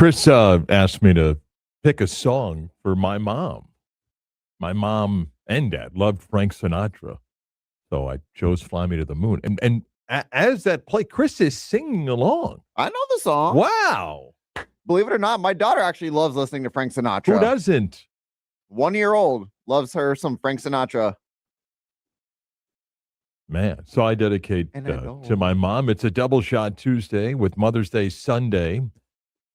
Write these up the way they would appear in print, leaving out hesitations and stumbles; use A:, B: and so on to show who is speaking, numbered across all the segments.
A: Chris asked me to pick a song for my mom. My mom and dad loved Frank Sinatra, so I chose "Fly Me to the Moon." And as that play, Chris is singing along.
B: I know the song.
A: Wow,
B: Believe it or not, my daughter actually loves listening to Frank Sinatra.
A: who doesn't?
B: 1-year-old loves her some Frank Sinatra.
A: Man, so I dedicate to my mom. It's a double shot Tuesday with Mother's Day Sunday.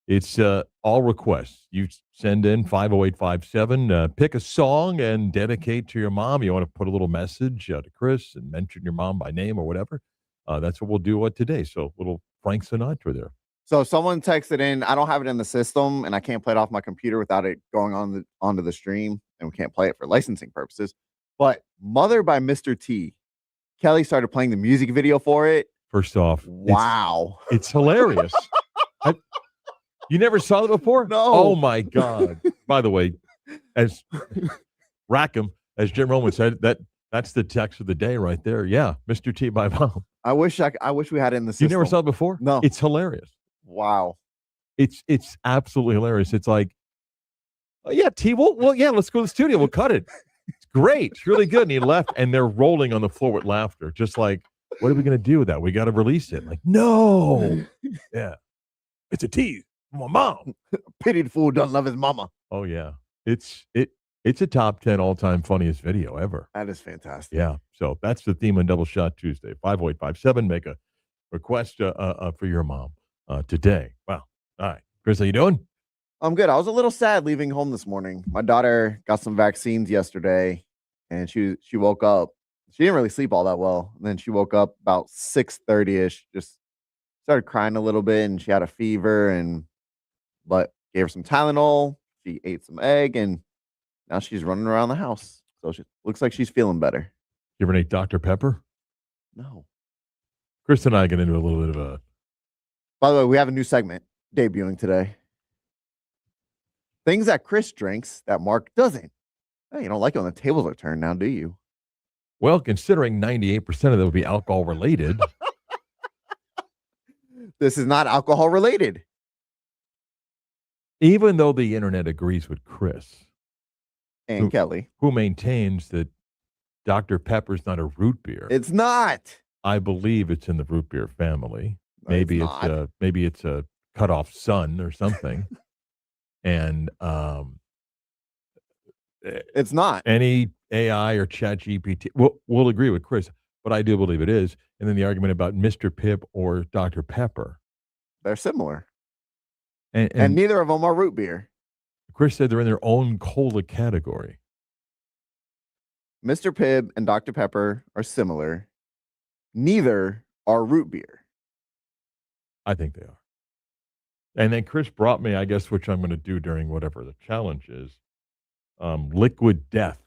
A: It's all requests. You send in 50857, pick a song and dedicate to your mom. You want to put a little message to Chris and mention your mom by name or whatever. That's what we'll do today. So little Frank Sinatra there.
B: So someone texted in, I don't have it in the system and I can't play it off my computer without it going onto the stream, and we can't play it for licensing purposes. But Mother by Mr. T. Kelly started playing the music video for it.
A: First off,
B: wow.
A: It's hilarious. You never saw it before?
B: No.
A: Oh my God. By the way, as Rackham, as Jim Roman said, that's the text of the day right there. Yeah, Mr. T by Mom.
B: I wish we had it in the system.
A: You never saw it before?
B: No.
A: It's hilarious.
B: Wow.
A: It's absolutely hilarious. It's like, oh, yeah, T, well, yeah, let's go to the studio. We'll cut it. It's great. It's really good. And he left, and they're rolling on the floor with laughter, just like, what are we going to do with that? We got to release it. Like, no. Yeah. It's a T. My mom.
B: Pitied fool doesn't love his mama.
A: Oh, yeah. It's a top 10 all-time funniest video ever.
B: That is fantastic.
A: Yeah. So that's the theme on Double Shot Tuesday. 50857. Make a request for your mom today. Wow. All right. Chris, how you doing?
B: I'm good. I was a little sad leaving home this morning. My daughter got some vaccines yesterday, and she woke up. She didn't really sleep all that well. And then she woke up about 6:30ish, just started crying a little bit, and she had a fever, but gave her some Tylenol. She ate some egg, and now she's running around the house. So she looks like she's feeling better.
A: You ever eat Dr. Pepper?
B: No.
A: Chris and I get into a little bit of a...
B: By the way, we have a new segment debuting today. Things that Chris drinks that Mark doesn't. Hey, you don't like it when the tables are turned now, do you?
A: Well, considering 98% of them would be alcohol related.
B: This is not alcohol related.
A: Even though the internet agrees with Chris.
B: And Kelly.
A: Who maintains that Dr. Pepper's not a root beer.
B: It's not.
A: I believe it's in the root beer family.
B: No,
A: Maybe it's a cut off son or something. And
B: it's not.
A: Any AI or chat GPT will agree with Chris, but I do believe it is. And then the argument about Mr. Pibb or Dr. Pepper.
B: They're similar.
A: And
B: neither of them are root beer.
A: Chris said they're in their own cola category.
B: Mr. Pibb and Dr. Pepper are similar. Neither are root beer.
A: I think they are. And then Chris brought me, I guess, which I'm going to do during whatever the challenge is, Liquid Death,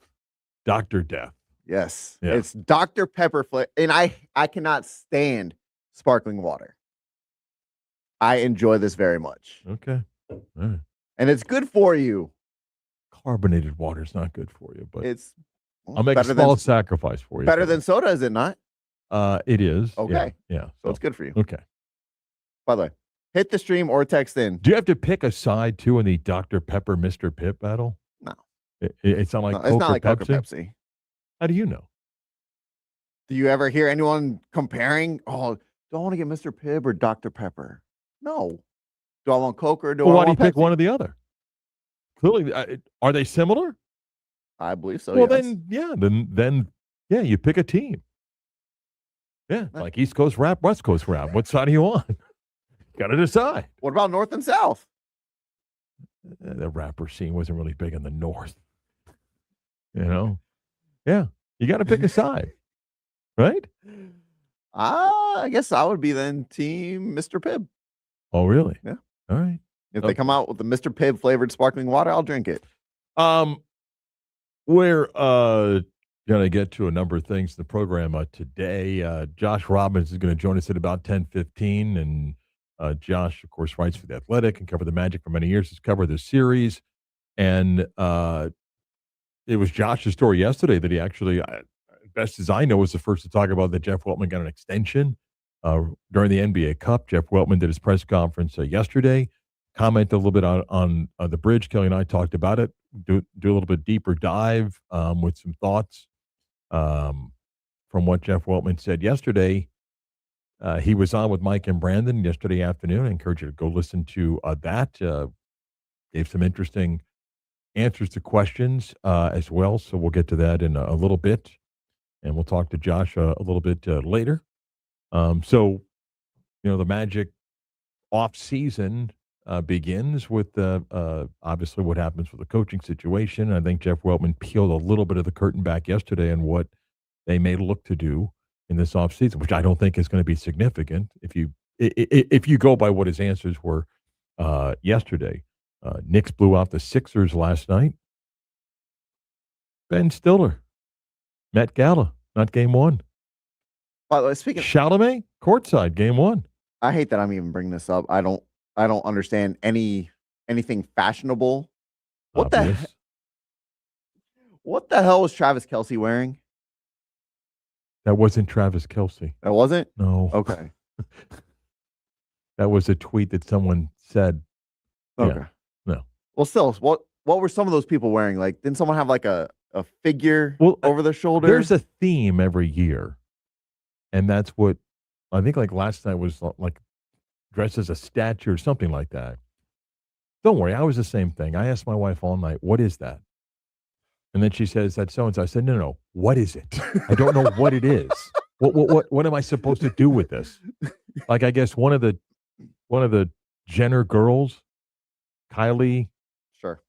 A: Dr. Death.
B: Yes.
A: Yeah.
B: It's Dr. Pepper flavor. And I cannot stand sparkling water. I enjoy this very much.
A: Okay. All right.
B: And it's good for you.
A: Carbonated water is not good for you, but
B: I'll
A: I'll make a small sacrifice for you.
B: Better than soda, is it not?
A: It is.
B: Okay.
A: Yeah.
B: So it's good for you.
A: Okay.
B: By the way, hit the stream or text in.
A: Do you have to pick a side, too, in the Dr. Pepper, Mr. Pibb battle?
B: No.
A: It's not like Coke
B: it's not
A: or
B: like
A: Pepsi?
B: Coke or Pepsi.
A: How do you know?
B: Do you ever hear anyone comparing, do I want to get Mr. Pibb or Dr. Pepper? No. Do I want Coke or
A: why
B: I
A: do you
B: want
A: pick
B: Pepsi?
A: one or the other? Clearly, are they similar?
B: I believe so,
A: Well,
B: yes.
A: then, you pick a team. Yeah, like East Coast rap, West Coast rap. What side do you want? Got to decide.
B: What about North and South?
A: The rapper scene wasn't really big in the North. You know? Yeah, you got to pick a side, right?
B: I guess I would be then team Mr. Pibb.
A: Oh, really?
B: Yeah.
A: All right.
B: If they come out with the Mr. Pibb flavored sparkling water, I'll drink it.
A: We're going to get to a number of things in the program today. Josh Robbins is going to join us at about 10:15, and Josh, of course, writes for The Athletic and covered the Magic for many years. He's covered the series, and it was Josh's story yesterday that he actually, best as I know, was the first to talk about that Jeff Weltman got an extension during the NBA Cup. Jeff Weltman did his press conference yesterday. comment a little bit on the bridge. Kelly and I talked about it. Do a little bit deeper dive with some thoughts um, from what Jeff Weltman said yesterday. He was on with Mike and Brandon yesterday afternoon. I encourage you to go listen to that. Gave some interesting answers to questions as well. So we'll get to that in a little bit, and we'll talk to Josh a little bit later. So, the Magic off season begins with obviously what happens with the coaching situation. I think Jeff Weltman peeled a little bit of the curtain back yesterday on what they may look to do in this offseason, which I don't think is going to be significant if you go by what his answers were yesterday. Knicks blew out the Sixers last night. Ben Stiller, Met Gala, not game one.
B: By the way, speaking
A: Chalamet, courtside, game one.
B: I hate that I'm even bringing this up. I don't understand anything fashionable. What the hell was Travis Kelce wearing?
A: That wasn't Travis Kelce.
B: That wasn't?
A: No.
B: Okay.
A: That was a tweet that someone said.
B: Okay.
A: Yeah, no.
B: Well, still, what were some of those people wearing? Like, didn't someone have like a figure over their shoulder?
A: There's a theme every year, and that's what I think. Like last night was like dressed as a statue or something like that. Don't worry, I was the same thing. I asked my wife all night, "What is that?" And then she says, "That's so and so." I said, "No, what is it? I don't know what it is. What am I supposed to do with this?" Like, I guess one of the Jenner girls, Kylie.
B: Sure.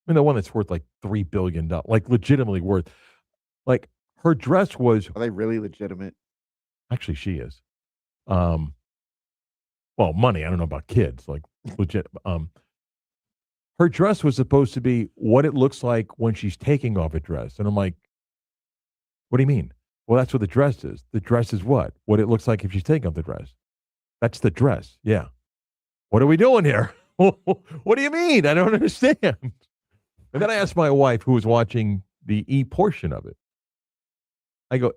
A: I mean, the one that's worth like $3 billion, like legitimately worth. Like her dress was.
B: Are they really legitimate?
A: Actually, she is. Well, money. I don't know about kids. Like legit. Her dress was supposed to be what it looks like when she's taking off a dress, and I'm like, what do you mean? Well, that's what the dress is. The dress is what? What it looks like if she's taking off the dress. That's the dress. Yeah. What are we doing here? What do you mean? I don't understand. And then I asked my wife, who was watching the E portion of it. I go,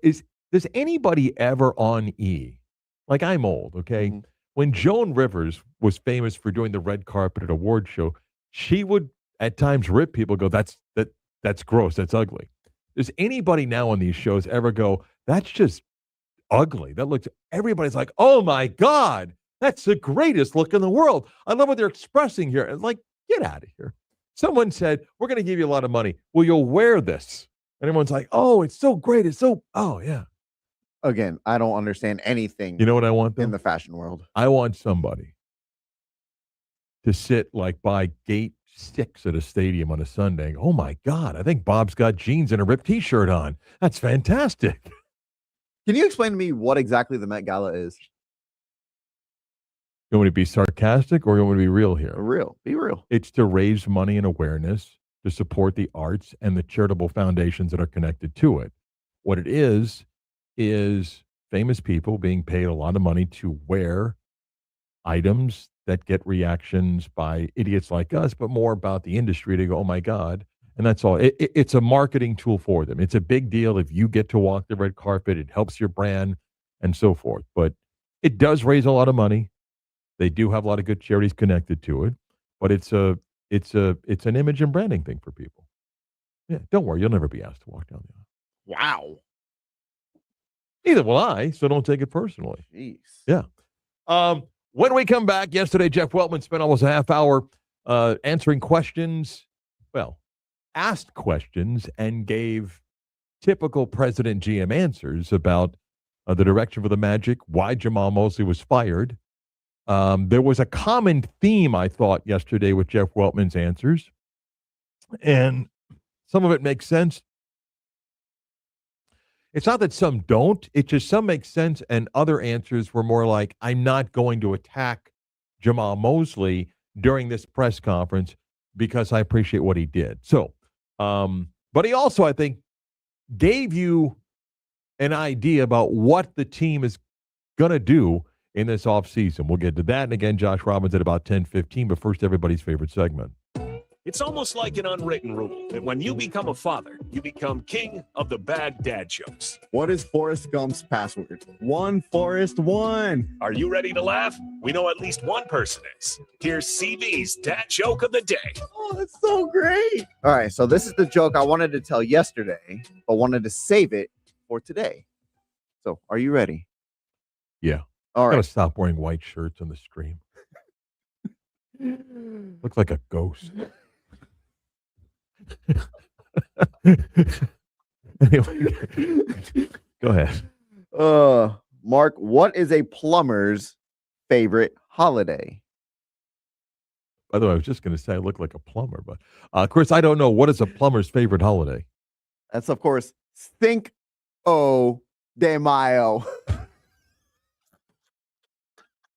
A: does anybody ever on E? Like, I'm old, okay? Mm-hmm. When Joan Rivers was famous for doing the red carpet at a award show, she would at times rip people, go, that's gross, that's ugly. Does anybody now on these shows ever go, that's just ugly? That looks, everybody's like, oh my God, that's the greatest look in the world. I love what they're expressing here. And like, get out of here. Someone said, we're going to give you a lot of money. Well, you'll wear this. And everyone's like, oh, it's so great. It's so, oh yeah.
B: Again, I don't understand anything.
A: You know what I want, though?
B: In the fashion world?
A: I want somebody to sit like by gate 6 at a stadium on a Sunday. Oh my God, I think Bob's got jeans and a ripped t-shirt on. That's fantastic.
B: Can you explain to me what exactly the Met Gala is?
A: You want me to be sarcastic or you want me to be real here?
B: Real. Be real.
A: It's to raise money and awareness to support the arts and the charitable foundations that are connected to it. What it is famous people being paid a lot of money to wear items that get reactions by idiots like us, but more about the industry to go, oh my God. And that's all. It's a marketing tool for them. It's a big deal if you get to walk the red carpet. It helps your brand and so forth. But it does raise a lot of money. They do have a lot of good charities connected to it. But it's an image and branding thing for people. Yeah, don't worry. You'll never be asked to walk down the aisle.
B: Wow.
A: Neither will I, so don't take it personally.
B: Jeez.
A: Yeah. When we come back, yesterday, Jeff Weltman spent almost a half hour answering questions, asked questions, and gave typical President GM answers about the direction for the Magic, why Jamal Mosley was fired. There was a common theme, I thought, yesterday with Jeff Weltman's answers, and some of it makes sense. It's not that some don't. It's just some make sense, and other answers were more like, I'm not going to attack Jamal Mosley during this press conference because I appreciate what he did. So, but he also, I think, gave you an idea about what the team is going to do in this offseason. We'll get to that. And again, Josh Robbins at about 10:15. But first, everybody's favorite segment.
C: It's almost like an unwritten rule that when you become a father, you become king of the bad dad jokes.
B: What is Forrest Gump's password? One Forrest one.
C: Are you ready to laugh? We know at least one person is. Here's CB's dad joke of the day.
B: Oh, that's so great. All right, so this is the joke I wanted to tell yesterday, but wanted to save it for today. So, are you ready?
A: Yeah.
B: All
A: Gotta
B: right.
A: stop wearing white shirts on the stream. Looks like a ghost. Anyway, go ahead.
B: Mark, what is a plumber's favorite holiday?
A: By the way, I was just gonna say I look like a plumber, but, Chris, I don't know. What is a plumber's favorite holiday?
B: That's of course Cinco de Mayo.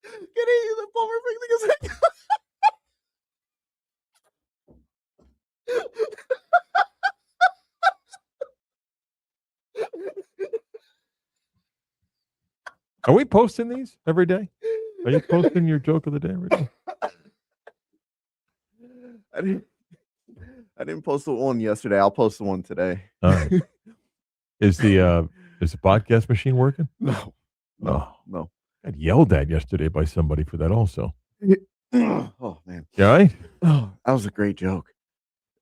B: Get it? The plumber fixing his
A: Are we posting these every day? Are you posting your joke of the day every day?
B: I didn't post the one yesterday. I'll post the one today.
A: All right. Is the podcast machine working?
B: No.
A: No. Got yelled at yesterday by somebody for that also.
B: Oh man.
A: You all right?
B: Oh, that was a great joke.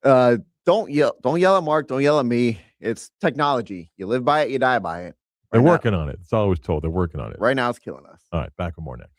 B: Don't yell at Mark, don't yell at me. It's technology. You live by it, you die by it.
A: They're
B: Right now-
A: working on it. That's all I was told. They're working on it.
B: Right now it's killing us.
A: All right, back with more next.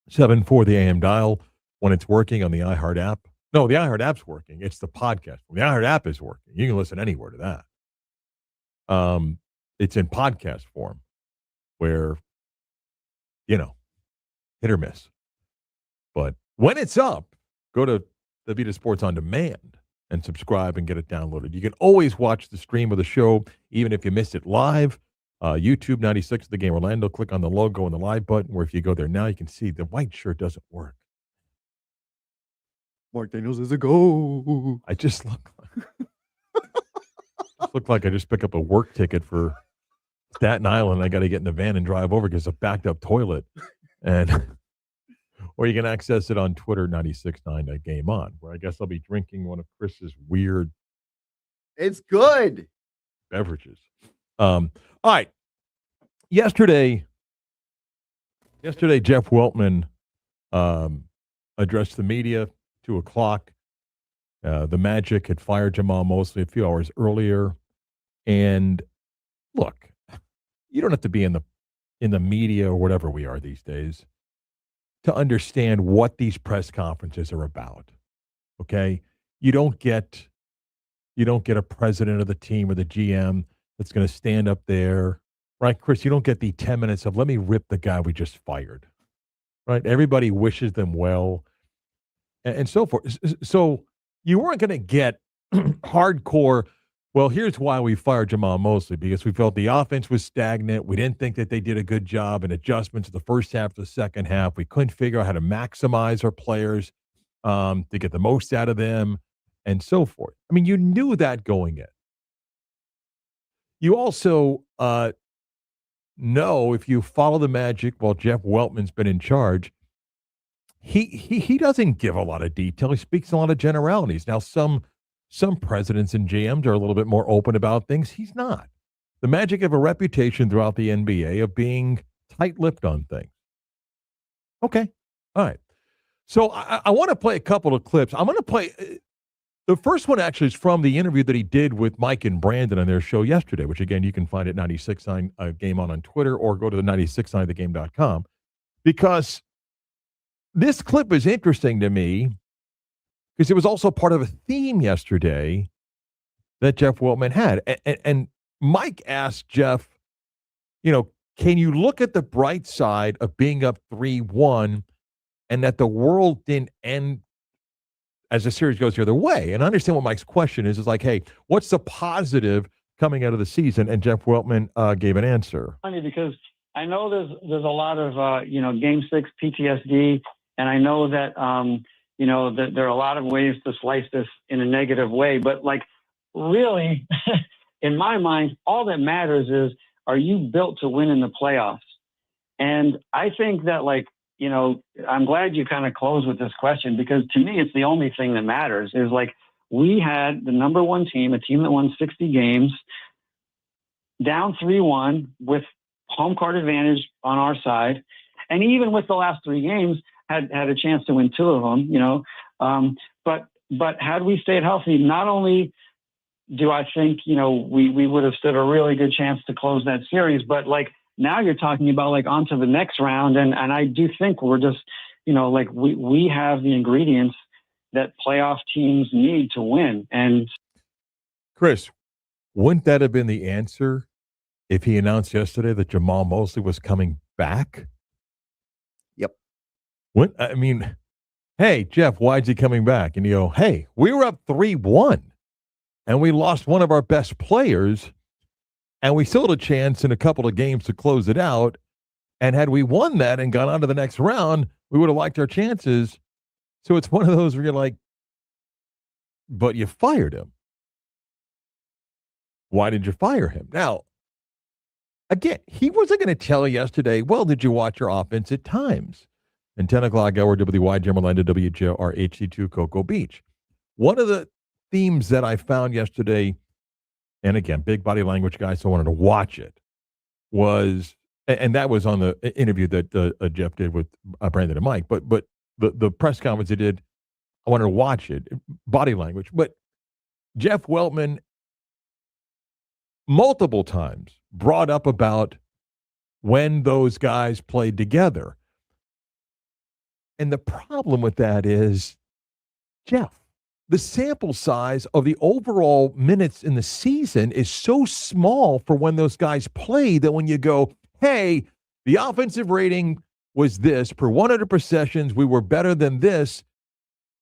A: 7-4 the AM dial when it's working on the iHeart app. No, the iHeart app's working. It's the podcast. The iHeart app is working. You can listen anywhere to that. It's in podcast form where, hit or miss. But when it's up, go to Davita Sports On Demand and subscribe and get it downloaded. You can always watch the stream of the show, even if you missed it live. YouTube 96 of the Game Orlando. Click on the logo and the live button, where if you go there now, you can see the white shirt doesn't work.
B: Marc Daniels is a go.
A: I just look like I just picked up a work ticket for Staten Island. I got to get in the van and drive over because of a backed up toilet. And or you can access it on Twitter, 96.9 Game On, where I guess I'll be drinking one of Chris's weird
B: It's good.
A: beverages. All right. Yesterday, Jeff Weltman addressed the media, 2:00. The Magic had fired Jamal Mosley a few hours earlier. And look, you don't have to be in the media or whatever we are these days to understand what these press conferences are about. Okay? You don't get a president of the team or the GM that's going to stand up there, right, Chris? You don't get the 10 minutes of, let me rip the guy we just fired, right? Everybody wishes them well and so forth. So you weren't going to get hardcore, well, here's why we fired Jamal Mosley, because we felt the offense was stagnant. We didn't think that they did a good job in adjustments to the first half to the second half. We couldn't figure out how to maximize our players to get the most out of them and so forth. I mean, you knew that going in. You also know, if you follow the Magic while Jeff Weltman's been in charge, he doesn't give a lot of detail. He speaks a lot of generalities. Now, some presidents and GMs are a little bit more open about things. He's not. The Magic have a reputation throughout the NBA of being tight-lipped on things. Okay. All right. So I want to play a couple of clips. I'm going to play the first one actually is from the interview that he did with Mike and Brandon on their show yesterday, which, again, you can find at 96.9 Game On Twitter, or go to the 96.9thegame.com, because this clip is interesting to me because it was also part of a theme yesterday that Jeff Weltman had. And Mike asked Jeff, can you look at the bright side of being up 3-1 and that the world didn't end as the series goes the other way? And I understand what Mike's question is like, hey, what's the positive coming out of the season? And Jeff Weltman gave an answer.
D: Funny, because I know there's a lot of Game 6 PTSD, and I know that that there are a lot of ways to slice this in a negative way. But really, in my mind, all that matters is, are you built to win in the playoffs? And I think that I'm glad you kind of closed with this question, because to me, it's the only thing that matters is we had the number one team, a team that won 60 games, down 3-1 with home court advantage on our side. And even with the last three games, had a chance to win two of them, but had we stayed healthy, not only do I think, we would have stood a really good chance to close that series, but now you're talking about on to the next round. And I do think we're just, we have the ingredients that playoff teams need to win. And
A: Chris, wouldn't that have been the answer if he announced yesterday that Jamal Mosley was coming back?
B: Yep.
A: Hey, Jeff, why is he coming back? And you go, hey, we were up 3-1 and we lost one of our best players, and we still had a chance in a couple of games to close it out. And had we won that and gone on to the next round, we would have liked our chances. So it's one of those where you're like, but you fired him. Why did you fire him? Now, again, he wasn't going to tell you yesterday, well, did you watch your offense at times? And 10 o'clock hour, WY, Jim Orlando, WJR, HD2, Cocoa Beach. One of the themes that I found yesterday, and again, big body language guy, so I wanted to watch it, was, and that was on the interview that Jeff did with Brandon and Mike, but the press conference he did, I wanted to watch it, body language. But Jeff Weltman multiple times brought up about when those guys played together. And the problem with that is, Jeff, the sample size of the overall minutes in the season is so small for when those guys play that when you go, hey, the offensive rating was this per 100 possessions, we were better than this.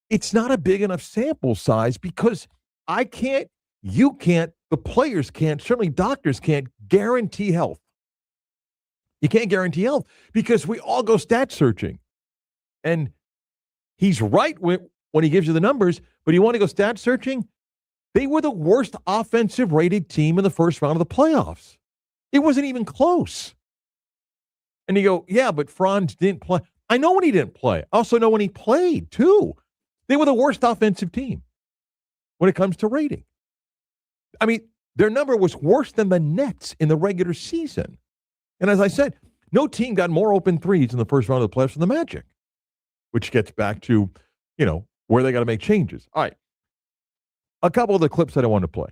A: It's not a big enough sample size because I can't, you can't, the players can't, certainly doctors can't guarantee health. You can't guarantee health because we all go stat searching. And he's right when he gives you the numbers, but you want to go stat searching? They were the worst offensive rated team in the first round of the playoffs. It wasn't even close. And you go, yeah, but Franz didn't play. I know when he didn't play. I also know when he played, too. They were the worst offensive team when it comes to rating. I mean, their number was worse than the Nets in the regular season. And as I said, no team got more open threes in the first round of the playoffs than the Magic, which gets back to, where they got to make changes. All right. A couple of the clips that I want to play.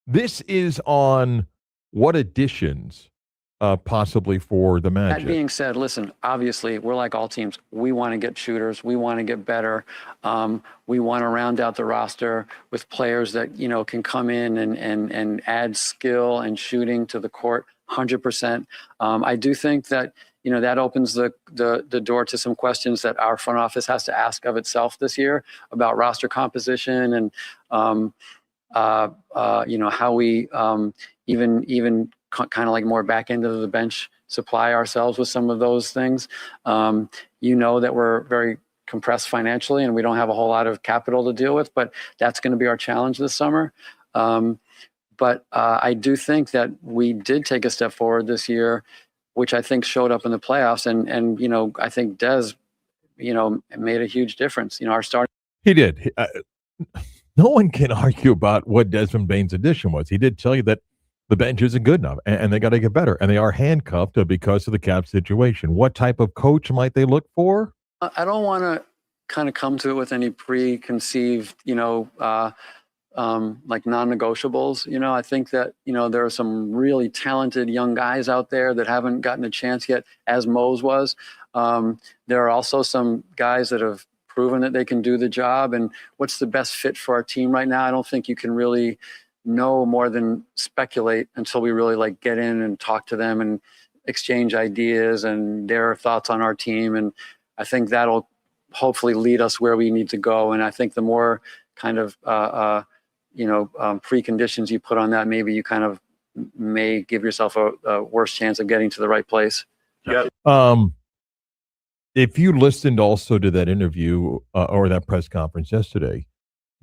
A: This is on what additions possibly for the Magic.
E: That being said, listen, obviously, we're like all teams. We want to get shooters. We want to get better. We want to round out the roster with players that, can come in and add skill and shooting to the court 100%. I do think that, that opens the door to some questions that our front office has to ask of itself this year about roster composition and, how we even kind of like more back end of the bench supply ourselves with some of those things. That we're very compressed financially and we don't have a whole lot of capital to deal with, but that's going to be our challenge this summer. But I do think that we did take a step forward this year, which I think showed up in the playoffs. And I think Des, made a huge difference. Our start.
A: He did. No one can argue about what Desmond Bane's addition was. He did tell you that the bench isn't good enough, and they got to get better. And they are handcuffed because of the cap situation. What type of coach might they look for?
E: I don't want to kind of come to it with any preconceived, like non-negotiables. I think that, there are some really talented young guys out there that haven't gotten a chance yet, as Mose was. There are also some guys that have proven that they can do the job. And what's the best fit for our team right now? I don't think you can really know more than speculate until we really get in and talk to them and exchange ideas and their thoughts on our team. And I think that'll hopefully lead us where we need to go. And I think the more kind of, preconditions you put on that, maybe you kind of may give yourself a worse chance of getting to the right place.
C: Yeah.
A: If you listened also to that interview or that press conference yesterday,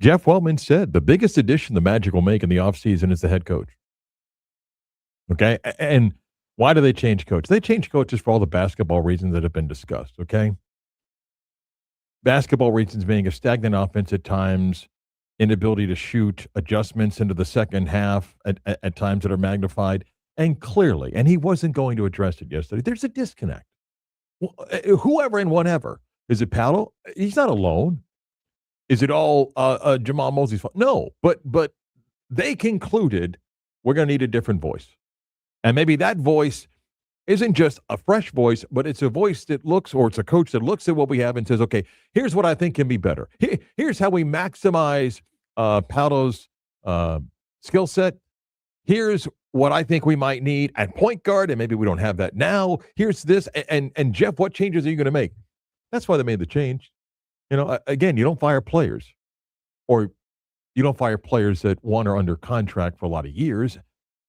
A: Jeff Weltman said the biggest addition the Magic will make in the offseason is the head coach. Okay? And why do they change coaches? They change coaches for all the basketball reasons that have been discussed, okay? Basketball reasons being a stagnant offense at times, inability to shoot, adjustments into the second half at times that are magnified, and clearly, and he wasn't going to address it yesterday, there's a disconnect. Whoever and whatever. Is it Paolo? He's not alone. Is it all Jamal Mosley's fault? No, but they concluded we're going to need a different voice. And maybe that voice isn't just a fresh voice, but it's a voice that looks, or it's a coach that looks at what we have and says, okay, here's what I think can be better. Here's how we maximize Paolo's skill set. Here's what I think we might need at point guard, and maybe we don't have that now. Here's this. And Jeff, what changes are you going to make? That's why they made the change. Again, you don't fire players, or you don't fire players that, one, are under contract for a lot of years,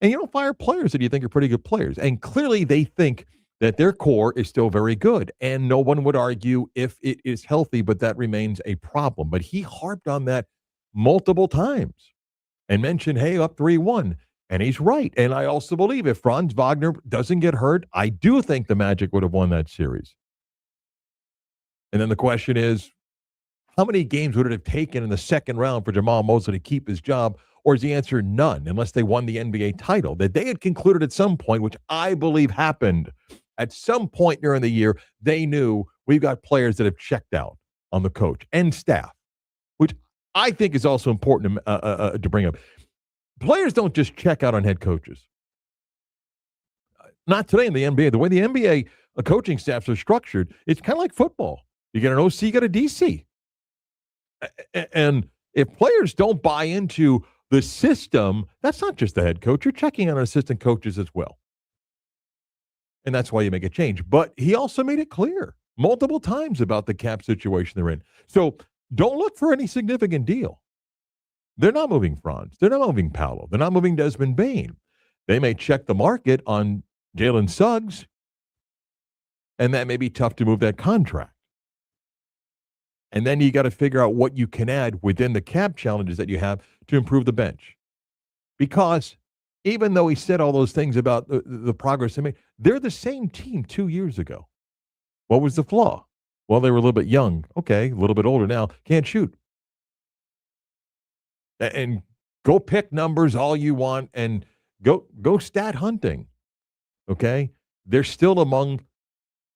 A: and you don't fire players that you think are pretty good players. And clearly they think that their core is still very good, and no one would argue if it is healthy, but that remains a problem. But he harped on that multiple times and mentioned, hey, up 3-1. And he's right. And I also believe if Franz Wagner doesn't get hurt, I do think the Magic would have won that series. And then the question is, how many games would it have taken in the second round for Jamal Mosley to keep his job? Or is the answer none, unless they won the NBA title? That they had concluded at some point, which I believe happened at some point during the year, they knew we've got players that have checked out on the coach and staff, which I think is also important to bring up. Players don't just check out on head coaches. Not today in the NBA. The way the NBA coaching staffs are structured. It's kind of like football. You get an OC, you get a DC. And if players don't buy into the system, that's not just the head coach. You're checking on assistant coaches as well. And that's why you make a change. But he also made it clear multiple times about the cap situation they're in. So don't look for any significant deal. They're not moving Franz. They're not moving Paolo. They're not moving Desmond Bain. They may check the market on Jalen Suggs, and that may be tough to move that contract. And then you got to figure out what you can add within the cap challenges that you have to improve the bench. Because even though he said all those things about the progress they made, they're the same team 2 years ago. What was the flaw? Well, they were a little bit young. Okay, a little bit older now. Can't shoot. And go pick numbers all you want and go stat hunting. Okay? They're still among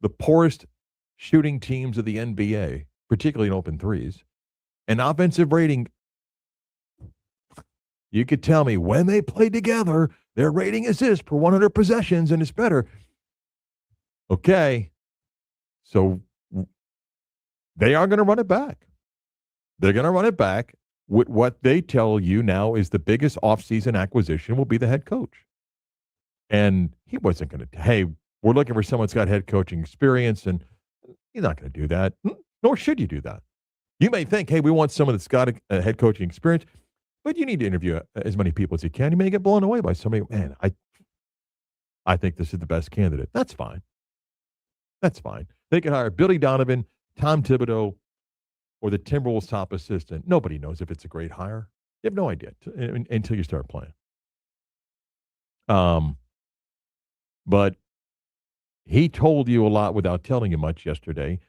A: the poorest shooting teams of the NBA, particularly in open threes. And offensive rating, you could tell me when they play together, their rating is this per 100 possessions, and it's better. Okay. So they are going to run it back. They're going to run it back with what they tell you now is the biggest offseason acquisition will be the head coach. And he wasn't going to, hey, we're looking for someone that's got head coaching experience, and he's not going to do that, nor should you do that. You may think, hey, we want someone that's got a head coaching experience, but you need to interview as many people as you can. You may get blown away by somebody, man, I think this is the best candidate. That's fine. That's fine. They could hire Billy Donovan, Tom Thibodeau, or the Timberwolves' top assistant. Nobody knows if it's a great hire. You have no idea until you start playing. But he told you a lot without telling you much yesterday.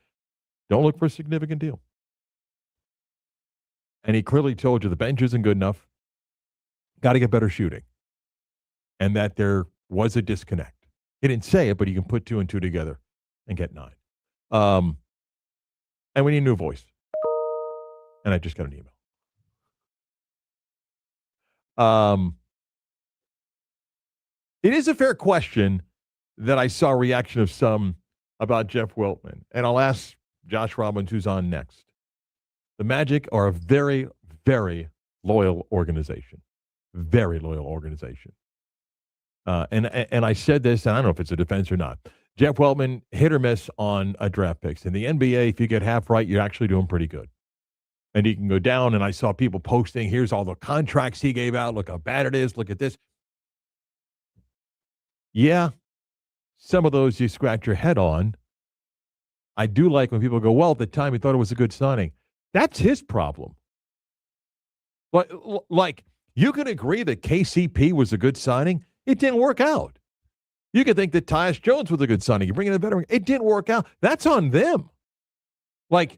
A: Don't look for a significant deal. And he clearly told you the bench isn't good enough. Got to get better shooting. And that there was a disconnect. He didn't say it, but you can put 2 and 2 together and get 9. And we need a new voice. And I just got an email. It is a fair question that I saw a reaction of some about Jeff Wiltman. And I'll ask Josh Robbins, who's on next. The Magic are a very, very loyal organization. Very loyal organization. And I said this, and I don't know if it's a defense or not. Jeff Weltman, hit or miss on draft picks. In the NBA, if you get half right, you're actually doing pretty good. And he can go down, and I saw people posting, here's all the contracts he gave out. Look how bad it is. Look at this. Yeah, some of those you scratch your head on. I do like when people go, well, at the time he thought it was a good signing. That's his problem. But like, you can agree that KCP was a good signing. It didn't work out. You could think that Tyus Jones was a good signing. You bring in a veteran. It didn't work out. That's on them. Like,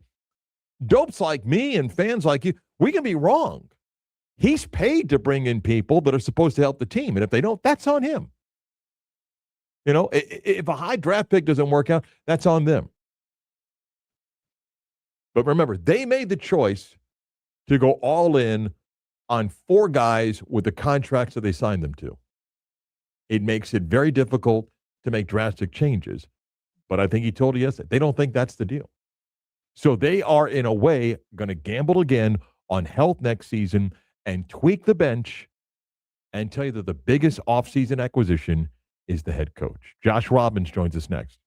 A: dopes like me and fans like you, we can be wrong. He's paid to bring in people that are supposed to help the team. And if they don't, that's on him. You know, if a high draft pick doesn't work out, that's on them. But remember, they made the choice to go all in on 4 guys with the contracts that they signed them to. It makes it very difficult to make drastic changes. But I think he told you yesterday, they don't think that's the deal. So they are, in a way, going to gamble again on health next season and tweak the bench and tell you that the biggest offseason acquisition is the head coach. Josh Robbins joins us next.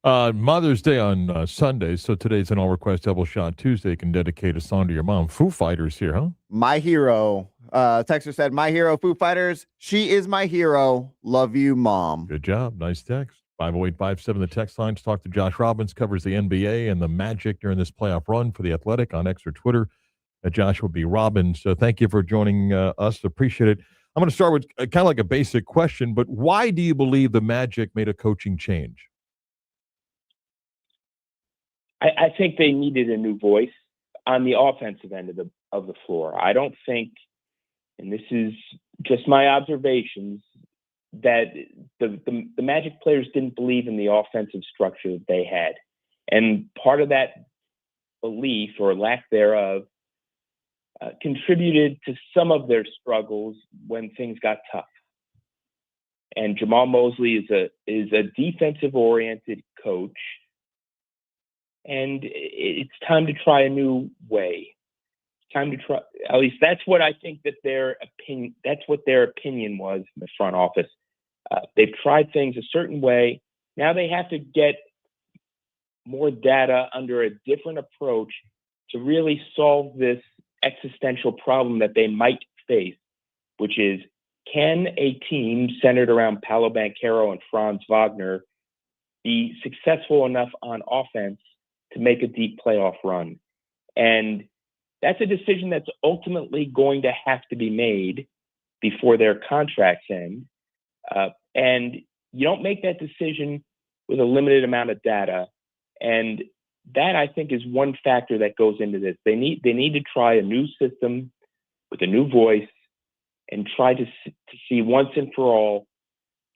A: Mother's Day on Sunday, so today's an all-request double shot Tuesday. You can dedicate a song to your mom. Foo Fighters here, huh?
B: My hero. Texter said, "My hero, Foo Fighters. She is my hero. Love you, mom."
A: Good job. Nice text. 50857, the text line to talk to Josh Robbins, covers the NBA and the Magic during this playoff run for the Athletic on X or Twitter at Joshua B. Robbins. So thank you for joining us. Appreciate it. I'm going to start with kind of like a basic question, but why do you believe the Magic made a coaching change?
F: I think they needed a new voice on the offensive end of the floor. I don't think, and this is just my observations, that the Magic players didn't believe in the offensive structure that they had. And part of that belief or lack thereof contributed to some of their struggles when things got tough. And Jamal Mosley is a defensive-oriented coach, and it's time to try a new way. It's time to try. At least that's what I think that their opinion. That's what their opinion was in the front office. They've tried things a certain way. Now they have to get more data under a different approach to really solve this existential problem that they might face, which is, can a team centered around Paolo Banchero and Franz Wagner be successful enough on offense to make a deep playoff run? And that's a decision that's ultimately going to have to be made before their contracts end. And you don't make that decision with a limited amount of data. And that, I think, is one factor that goes into this. They need to try a new system with a new voice and try to see once and for all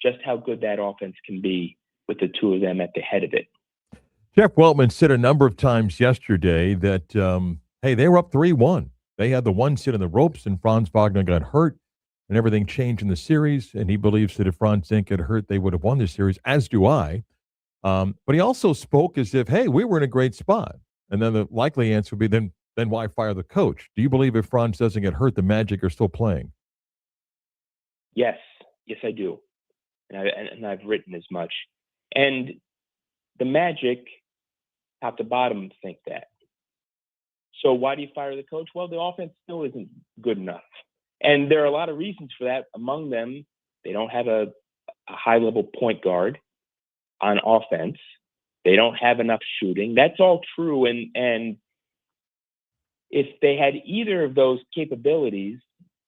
F: just how good that offense can be with the two of them at the head of it.
A: Jeff Weltman said a number of times yesterday that, hey, they were up 3-1. They had the one sit in the ropes, and Franz Wagner got hurt, and everything changed in the series. And he believes that if Franz didn't get hurt, they would have won the series, as do I. But he also spoke as if, hey, we were in a great spot. And then the likely answer would be, then why fire the coach? Do you believe if Franz doesn't get hurt, the Magic are still playing?
F: Yes, I do. And I've written as much. And the Magic, top to bottom, think that. So why do you fire the coach? Well, the offense still isn't good enough. And there are a lot of reasons for that. Among them, they don't have a high-level point guard on offense. They don't have enough shooting. That's all true. And if they had either of those capabilities,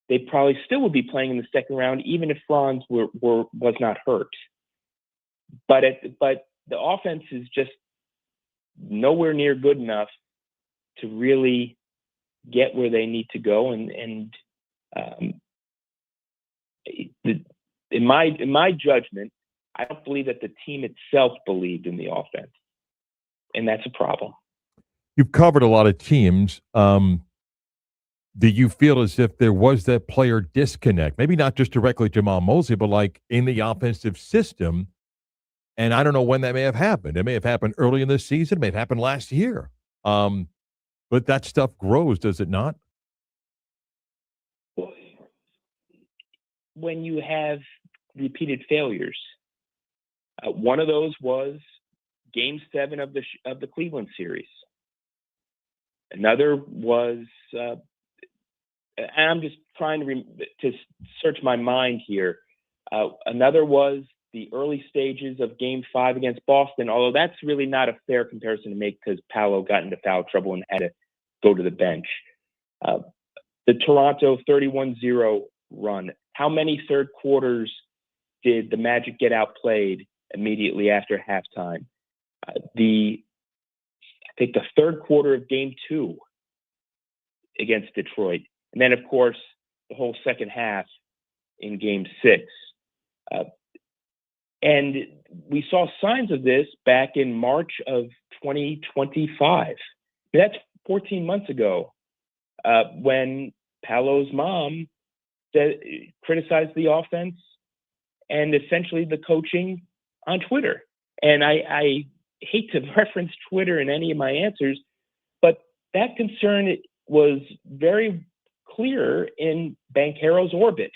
F: they probably still would be playing in the second round, even if Franz was not hurt. But the offense is just nowhere near good enough to really get where they need to go. And in my judgment, I don't believe that the team itself believed in the offense, and that's a problem.
A: You've covered a lot of teams. Do you feel as if there was that player disconnect? Maybe not just directly Jamal Mosley, but like in the offensive system. And I don't know when that may have happened. It may have happened early in the season. It may have happened last year. But that stuff grows, does it not?
F: When you have repeated failures, one of those was Game 7 of the Cleveland series. Another was, and I'm just trying to search my mind here. Another was the early stages of Game 5 against Boston, although that's really not a fair comparison to make because Paolo got into foul trouble and had to go to the bench. The Toronto 31-0 run. How many third quarters did the Magic get outplayed immediately after halftime? I think the third quarter of Game 2 against Detroit. And then, of course, the whole second half in Game 6. And we saw signs of this back in March of 2025. That's 14 months ago when Paolo's mom criticized the offense and essentially the coaching on Twitter. And I hate to reference Twitter in any of my answers, but that concern was very clear in Banchero's orbit.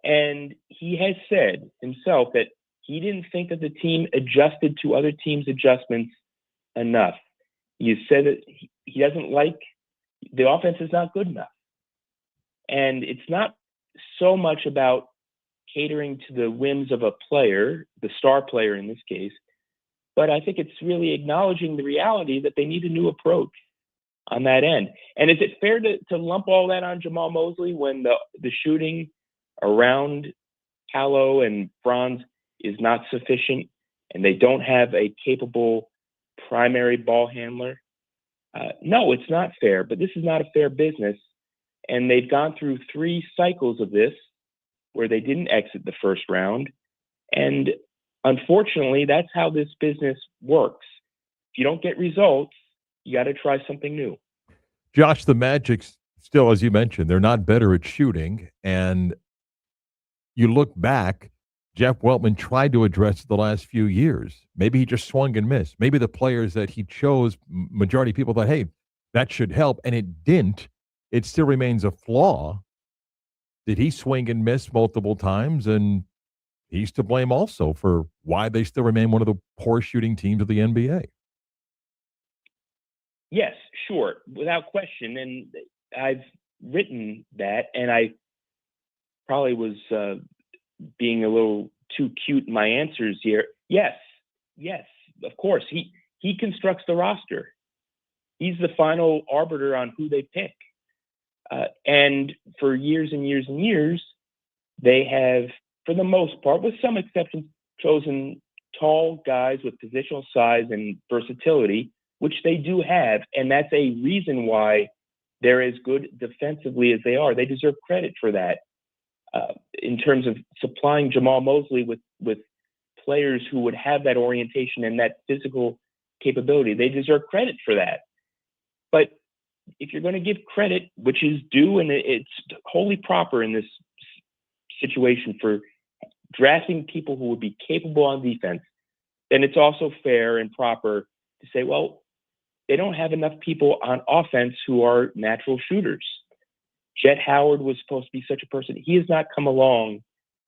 F: And he has said himself that he didn't think that the team adjusted to other teams' adjustments enough. You said that he doesn't like the offense is not good enough. And it's not so much about catering to the whims of a player, the star player in this case, but I think it's really acknowledging the reality that they need a new approach on that end. And is it fair to lump all that on Jamal Mosley when the shooting around Paolo and Franz is not sufficient and they don't have a capable primary ball handler? No, it's not fair, but this is not a fair business. And they've gone through 3 cycles of this where they didn't exit the first round. And unfortunately, that's how this business works. If you don't get results, you got to try something new.
A: Josh, the Magic still, as you mentioned, they're not better at shooting. And you look back, Jeff Weltman tried to address it the last few years. Maybe he just swung and missed. Maybe the players that he chose, majority of people thought, hey, that should help, and it didn't. It still remains a flaw. Did he swing and miss multiple times? And he's to blame also for why they still remain one of the poor shooting teams of the NBA.
F: Yes, sure, without question. And I've written that, and I probably was being a little too cute in my answers here. Yes, of course. He constructs the roster. He's the final arbiter on who they pick. And for years and years and years, they have, for the most part, with some exceptions, chosen tall guys with positional size and versatility, which they do have. And that's a reason why they're as good defensively as they are. They deserve credit for that. In terms of supplying Jamal Mosley with players who would have that orientation and that physical capability, they deserve credit for that. But if you're going to give credit, which is due, and it's wholly proper in this situation for drafting people who would be capable on defense, then it's also fair and proper to say, well, they don't have enough people on offense who are natural shooters. Jet Howard was supposed to be such a person. He has not come along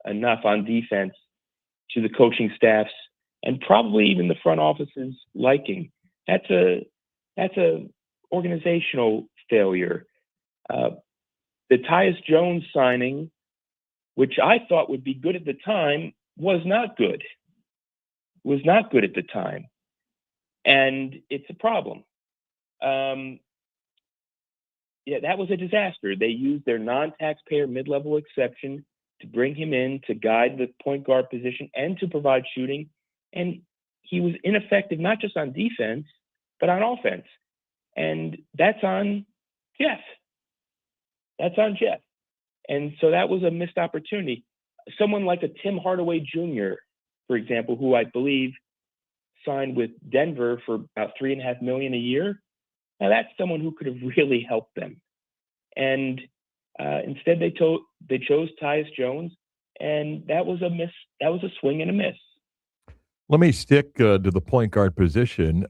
F: enough on defense to the coaching staffs and probably even the front office's liking. That's a organizational failure. The Tyus Jones signing, which I thought would be good at the time, was not good. Was not good at the time. And it's a problem. That was a disaster. They used their non-taxpayer mid-level exception to bring him in to guide the point guard position and to provide shooting. And he was ineffective, not just on defense, but on offense. And that's on Jeff. And so that was a missed opportunity. Someone like a Tim Hardaway Jr., for example, who I believe signed with Denver for about $3.5 million a year. Now that's someone who could have really helped them. And instead they chose Tyus Jones, and that was a miss. That was a swing and a miss.
A: Let me stick to the point guard position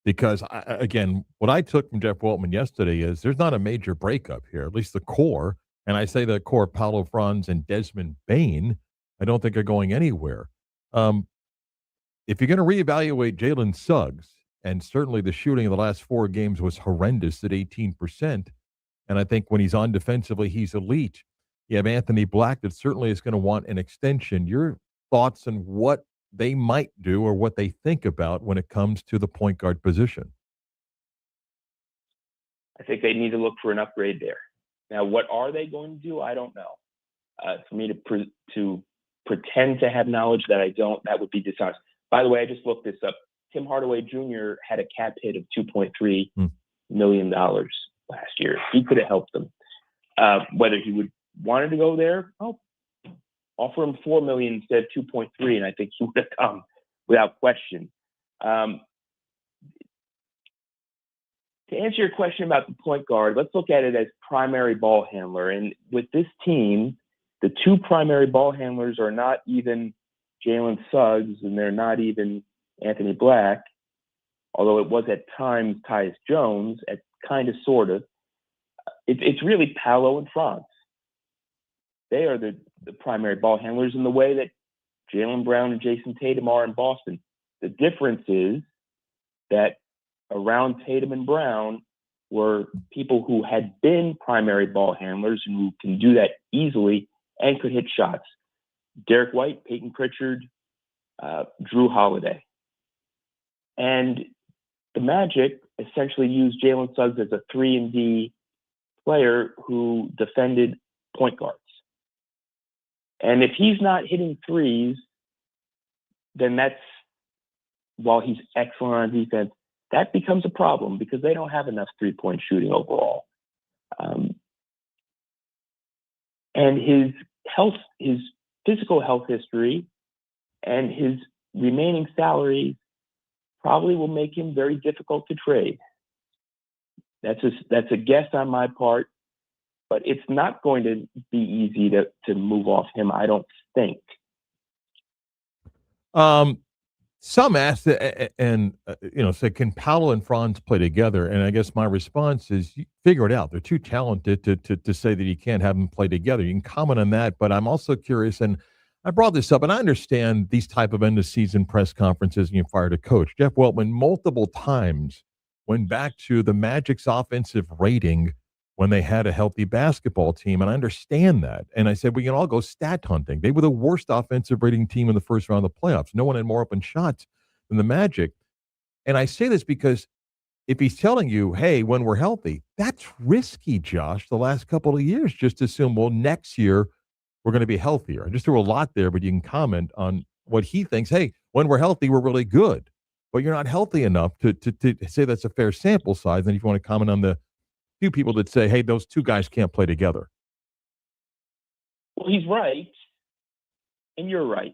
A: because, again, what I took from Jeff Weltman yesterday is there's not a major breakup here, at least the core. And I say the core, Paulo Franz and Desmond Bane, I don't think are going anywhere. If you're going to reevaluate Jalen Suggs, and certainly the shooting in the last 4 games was horrendous at 18%, and I think when he's on defensively, he's elite. You have Anthony Black that certainly is going to want an extension. Your thoughts on what they might do or what they think about when it comes to the point guard position?
F: I think they need to look for an upgrade there. Now, what are they going to do? I don't know. For me to pretend to have knowledge that I don't, that would be dishonest. By the way, I just looked this up. Tim Hardaway Jr. had a cap hit of $2.3 million last year. He could have helped them. Whether he would wanted to go there, offer him $4 million instead of $2.3, and I think he would have come without question. To answer your question about the point guard, let's look at it as primary ball handler. And with this team, the 2 primary ball handlers are not even Jalen Suggs, and they're not even Anthony Black, although it was at times Tyus Jones, at kind of, sort of. It's really Paolo and Franz. They are the primary ball handlers in the way that Jaylen Brown and Jason Tatum are in Boston. The difference is that around Tatum and Brown were people who had been primary ball handlers and who can do that easily and could hit shots. Derek White, Peyton Pritchard, Drew Holiday. And the Magic essentially used Jalen Suggs as a 3-and-D player who defended point guards. And if he's not hitting threes, then that's, while he's excellent on defense, that becomes a problem because they don't have enough three-point shooting overall. And his physical health history and his remaining salary probably will make him very difficult to trade. That's a guess on my part, but it's not going to be easy to move off him, I don't think.
A: Some asked, and say, can Paolo and Franz play together? And I guess my response is, you figure it out. They're too talented to say that you can't have them play together. You can comment on that, but I'm also curious, and I brought this up, and I understand these type of end-of-season press conferences, and you fired a coach. Jeff Weltman multiple times went back to the Magic's offensive rating when they had a healthy basketball team, and I understand that. And I said, we can all go stat hunting. They were the worst offensive rating team in the first round of the playoffs. No one had more open shots than the Magic. And I say this because if he's telling you, hey, when we're healthy, that's risky, Josh, the last couple of years. Just assume, well, next year we're going to be healthier. I just threw a lot there, but you can comment on what he thinks. Hey, when we're healthy, we're really good. But you're not healthy enough to say that's a fair sample size. And if you want to comment on the few people that say, hey, those two guys can't play together.
F: Well, he's right, and you're right.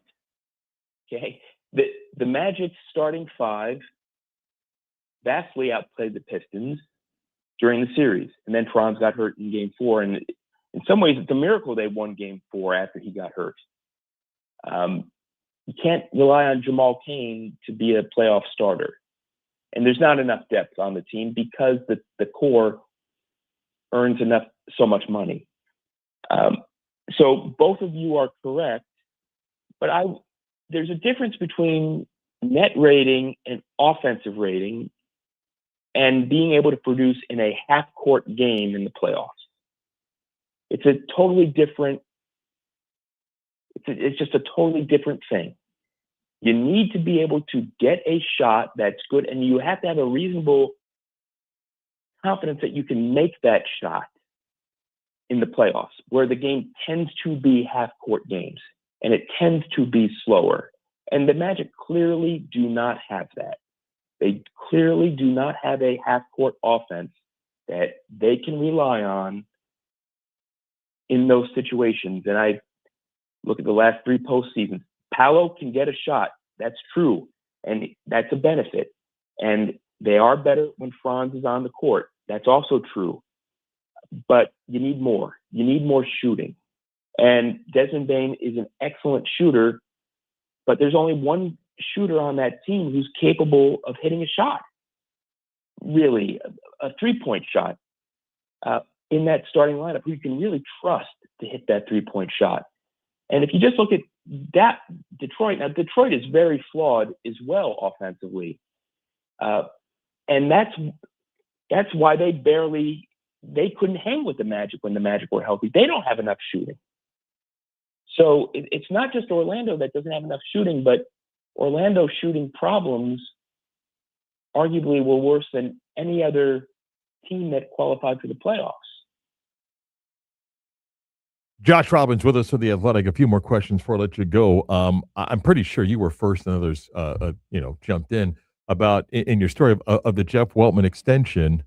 F: Okay, the Magic's starting five vastly outplayed the Pistons during the series, and then Franz got hurt in Game 4, and in some ways, it's a miracle they won Game 4 after he got hurt. You can't rely on Jamal Cain to be a playoff starter, and there's not enough depth on the team because the core earns so much money. So both of you are correct, but there's a difference between net rating and offensive rating and being able to produce in a half-court game in the playoffs. It's a totally different, it's just a totally different thing. You need to be able to get a shot that's good, and you have to have a reasonable confidence that you can make that shot in the playoffs, where the game tends to be half-court games, and it tends to be slower. And the Magic clearly do not have that. They clearly do not have a half-court offense that they can rely on in those situations. And I look at the last three postseasons. Paolo can get a shot. That's true. And that's a benefit. And they are better when Franz is on the court. That's also true. But you need more. You need more shooting. And Desmond Bane is an excellent shooter, but there's only one shooter on that team who's capable of hitting a shot. Really, a three-point shot in that starting lineup who you can really trust to hit that three-point shot. And if you just look at that, Detroit is very flawed as well offensively. And that's why they couldn't hang with the Magic when the Magic were healthy. They don't have enough shooting. So it's not just Orlando that doesn't have enough shooting, but Orlando's shooting problems arguably were worse than any other team that qualified for the playoffs.
A: Josh Robbins with us for The Athletic. A few more questions before I let you go. I'm pretty sure you were first and others, jumped in about in your story of the Jeff Weltman extension.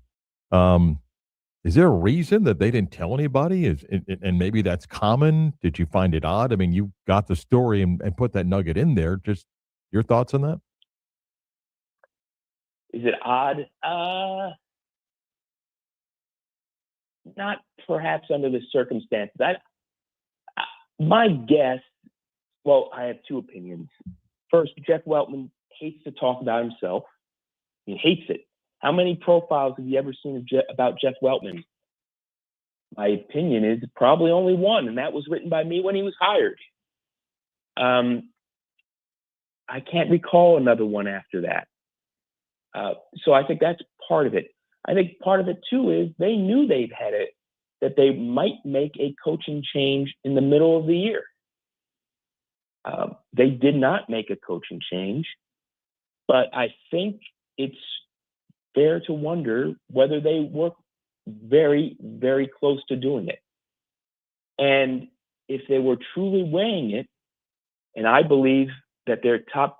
A: Is there a reason that they didn't tell anybody? And maybe that's common? Did you find it odd? I mean, you got the story and put that nugget in there. Just your thoughts on that?
F: Is it odd? Not perhaps under the circumstances. My guess, well, I have two opinions. First, Jeff Weltman hates to talk about himself. He hates it. How many profiles have you ever seen about Jeff Weltman? My opinion is probably only one, and that was written by me when he was hired. I can't recall another one after that. So I think that's part of it. I think part of it too is they knew they've had it, that they might make a coaching change in the middle of the year. They did not make a coaching change, but I think it's fair to wonder whether they were very, very close to doing it. And if they were truly weighing it, and I believe that their top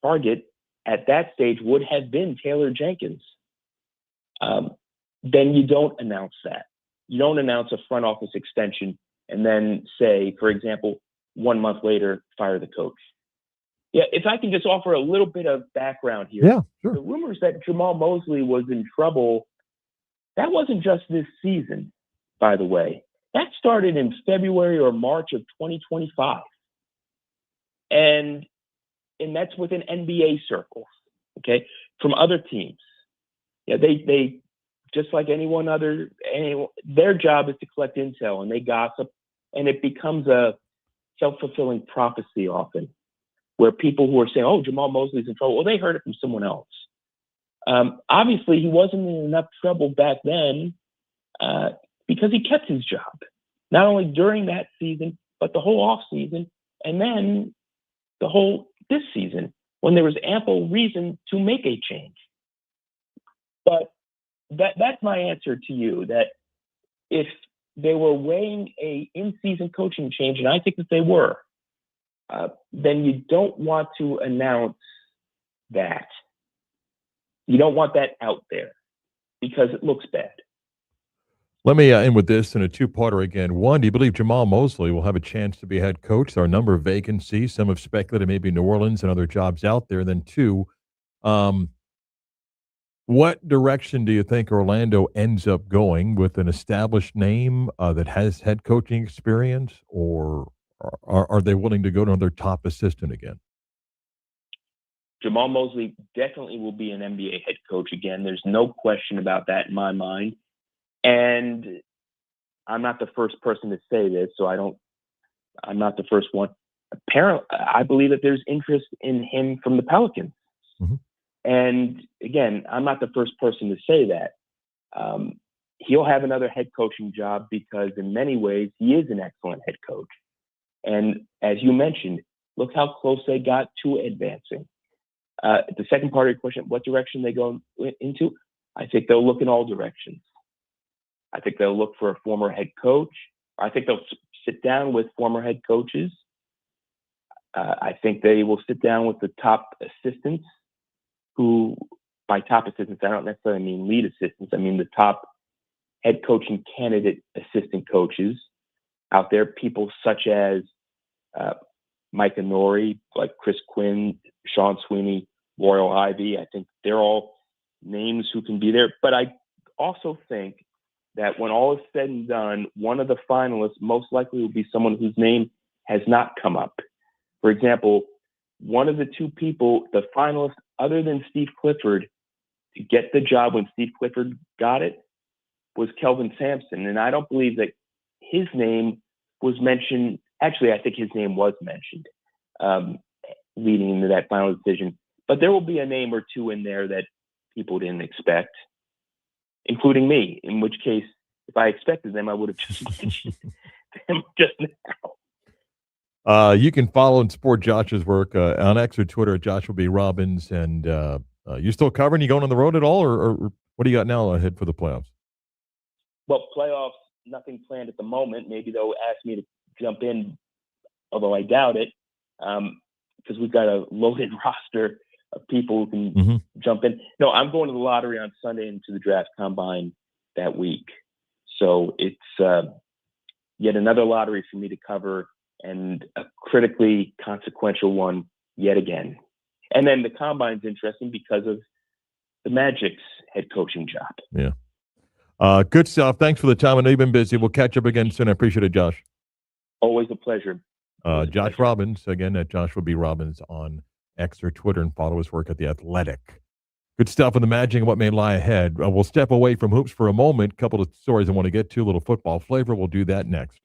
F: target at that stage would have been Taylor Jenkins, then you don't announce that. You don't announce a front office extension and then say, for example, 1 month later, fire the coach. Yeah, if I can just offer a little bit of background here.
A: Yeah, sure.
F: The rumors that Jamal Mosley was in trouble, that wasn't just this season, by the way. That started in February or March of 2025. And that's within NBA circles, okay, from other teams. Yeah, they just like anyone, their job is to collect intel, and they gossip, and it becomes a self-fulfilling prophecy often, where people who are saying, oh, Jamal Mosley's in trouble, well, they heard it from someone else. Obviously, he wasn't in enough trouble back then because he kept his job, not only during that season, but the whole off season, and then this season, when there was ample reason to make a change. But that's my answer to you, that if they were weighing a in-season coaching change, and I think that they were, then you don't want to announce that. You don't want that out there because it looks bad.
A: Let me end with this in a two-parter again. One, do you believe Jamal Mosley will have a chance to be head coach? There are a number of vacancies. Some have speculated maybe New Orleans and other jobs out there. Then two, what direction do you think Orlando ends up going, with an established name that has head coaching experience, or are they willing to go to another top assistant again?
F: Jamal Mosley definitely will be an NBA head coach again. There's no question about that in my mind. And I'm not the first person to say this, so I'm not the first one. Apparently, I believe that there's interest in him from the Pelicans.
A: Mm-hmm.
F: And again, I'm not the first person to say that. He'll have another head coaching job because in many ways, he is an excellent head coach. And as you mentioned, look how close they got to advancing. The second part of your question, what direction they go into? I think they'll look in all directions. I think they'll look for a former head coach. I think they'll sit down with former head coaches. I think they will sit down with the top assistants, who, by top assistants, I don't necessarily mean lead assistants. I mean the top head coaching candidate assistant coaches out there, people such as Mike Nori, like Chris Quinn, Sean Sweeney, Royal Ivy. I think they're all names who can be there. But I also think that when all is said and done, one of the finalists most likely will be someone whose name has not come up. For example, one of the two people, the finalists other than Steve Clifford, to get the job when Steve Clifford got it, was Kelvin Sampson. And I don't believe that his name was mentioned. Actually, I think his name was mentioned leading into that final decision. But there will be a name or two in there that people didn't expect, including me, in which case, if I expected them, I would have just mentioned them just now.
A: You can follow and support Josh's work on X or Twitter at Joshua B. Robbins. And you still covering? You going on the road at all, or what do you got now ahead for the playoffs?
F: Well, playoffs, nothing planned at the moment. Maybe they'll ask me to jump in, although I doubt it, because we've got a loaded roster of people who can jump in. No, I'm going to the lottery on Sunday and to the draft combine that week. So it's yet another lottery for me to cover, and a critically consequential one yet again. And then the combine's interesting because of the Magic's head coaching job.
A: Yeah. Good stuff. Thanks for the time. I know you've been busy. We'll catch up again soon. I appreciate it, Josh.
F: Always a pleasure.
A: Josh Robbins, again, at Joshua B. Robbins on X or Twitter, and follow his work at The Athletic. Good stuff on the Magic and what may lie ahead. We'll step away from hoops for a moment. A couple of stories I want to get to, a little football flavor. We'll do that next.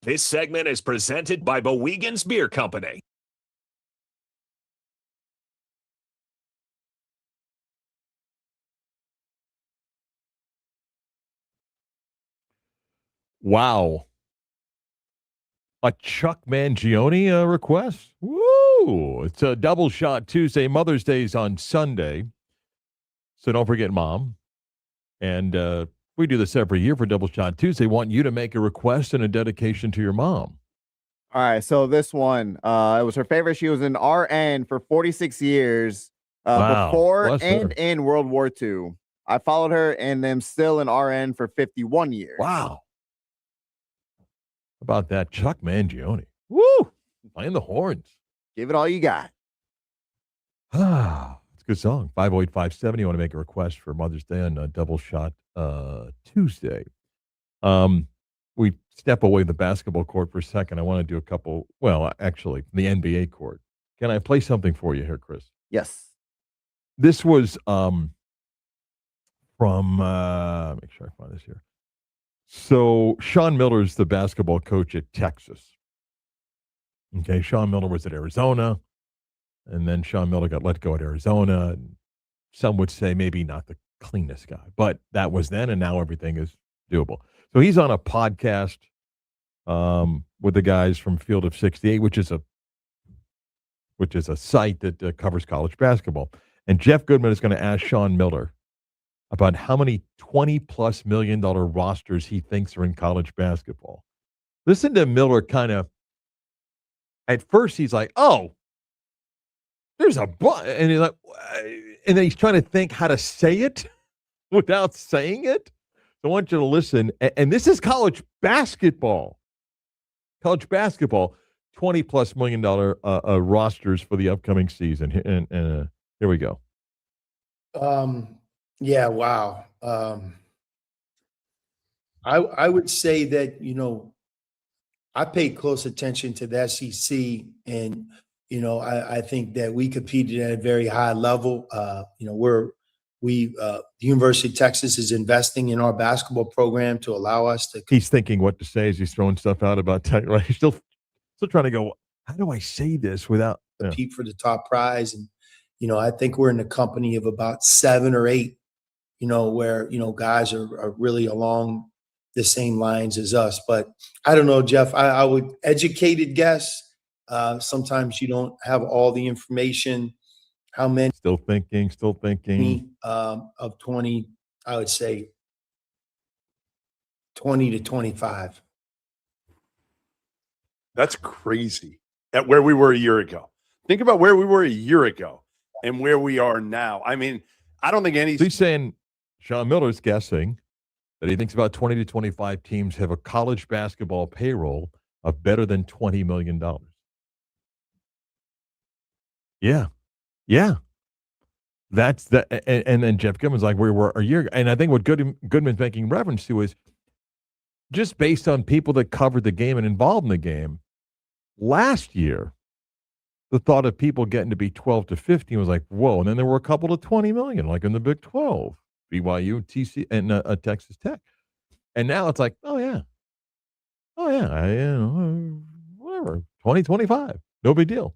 C: This segment is presented by Bowegan's Beer Company.
A: Wow. A Chuck Mangione request? Woo! It's a double shot Tuesday. Mother's Day's on Sunday. So don't forget Mom. And we do this every year for Double Shot Tuesday. Want you to make a request and a dedication to your mom.
B: All right, so this one, it was her favorite. She was an RN for 46 years
A: Wow,
B: before
A: bless
B: and
A: her.
B: in World War II. I followed her and am still an RN for 51 years.
A: Wow. How about that? Chuck Mangione. Woo! Playing the horns.
B: Give it all you got.
A: Ah, it's a good song. 508-570. You want to make a request for Mother's Day on Double Shot Tuesday. We step away the basketball court for a second. I want to do a couple, well, actually, the NBA court. Can I play something for you here, Chris?
B: Yes.
A: This was from, make sure I find this here. So Sean Miller is the basketball coach at Texas. Okay, Sean Miller was at Arizona, and then Sean Miller got let go at Arizona. And some would say maybe not the cleanest guy, but that was then, and now everything is doable. So he's on a podcast with the guys from Field of 68, which is a site that covers college basketball. And Jeff Goodman is going to ask Sean Miller about how many $20+ million rosters he thinks are in college basketball. Listen to Miller kind of, at first he's like, oh, there's a but, and he's like, and then he's trying to think how to say it without saying it. So I want you to listen. And this is college basketball. College basketball, $20+ million rosters for the upcoming season. And here we go.
G: Yeah, wow. I would say that, I pay close attention to the SEC, and, I think that we competed at a very high level. The University of Texas is investing in our basketball program to allow us to.
A: He's thinking what to say as he's throwing stuff out about tech. Right? He's still trying to go, how do I say this without
G: compete for the top prize? And, I think we're in the company of about 7 or 8, where, guys are really along the same lines as us. But I don't know, Jeff, I would educated guess. Sometimes you don't have all the information. How many?
A: Still thinking.
G: Of 20, I would say 20 to 25.
H: That's crazy at where we were a year ago. Think about where we were a year ago and where we are now. I mean, I don't think any.
A: So he's saying Sean Miller's guessing that he thinks about 20 to 25 teams have a college basketball payroll of better than $20 million. Yeah. That's the, and then Jeff Goodman's like, we were a year ago. And I think what Goodman's making reference to is just based on people that covered the game and involved in the game. Last year, the thought of people getting to be 12 to 15 was like, whoa. And then there were a couple of 20 million, like in the Big 12, BYU, TC, and Texas Tech. And now it's like, oh yeah, whatever, 20, 25, no big deal.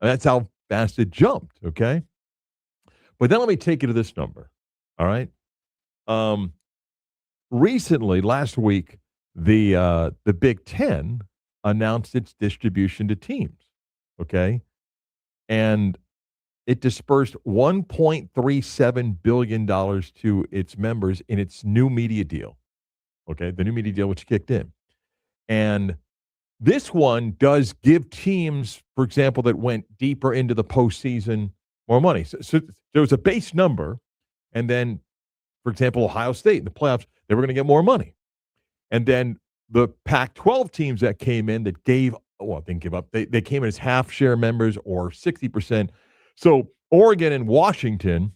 A: And that's how fast it jumped, okay? But then let me take you to this number, all right? Recently, last week, the Big Ten announced its distribution to teams, okay? And it dispersed $1.37 billion to its members in its new media deal, okay? The new media deal, which kicked in. And this one does give teams, for example, that went deeper into the postseason more money. So there was a base number, and then, for example, Ohio State in the playoffs, they were going to get more money. And then the Pac-12 teams that came in that didn't give up. They came in as half share members or 60%. So Oregon and Washington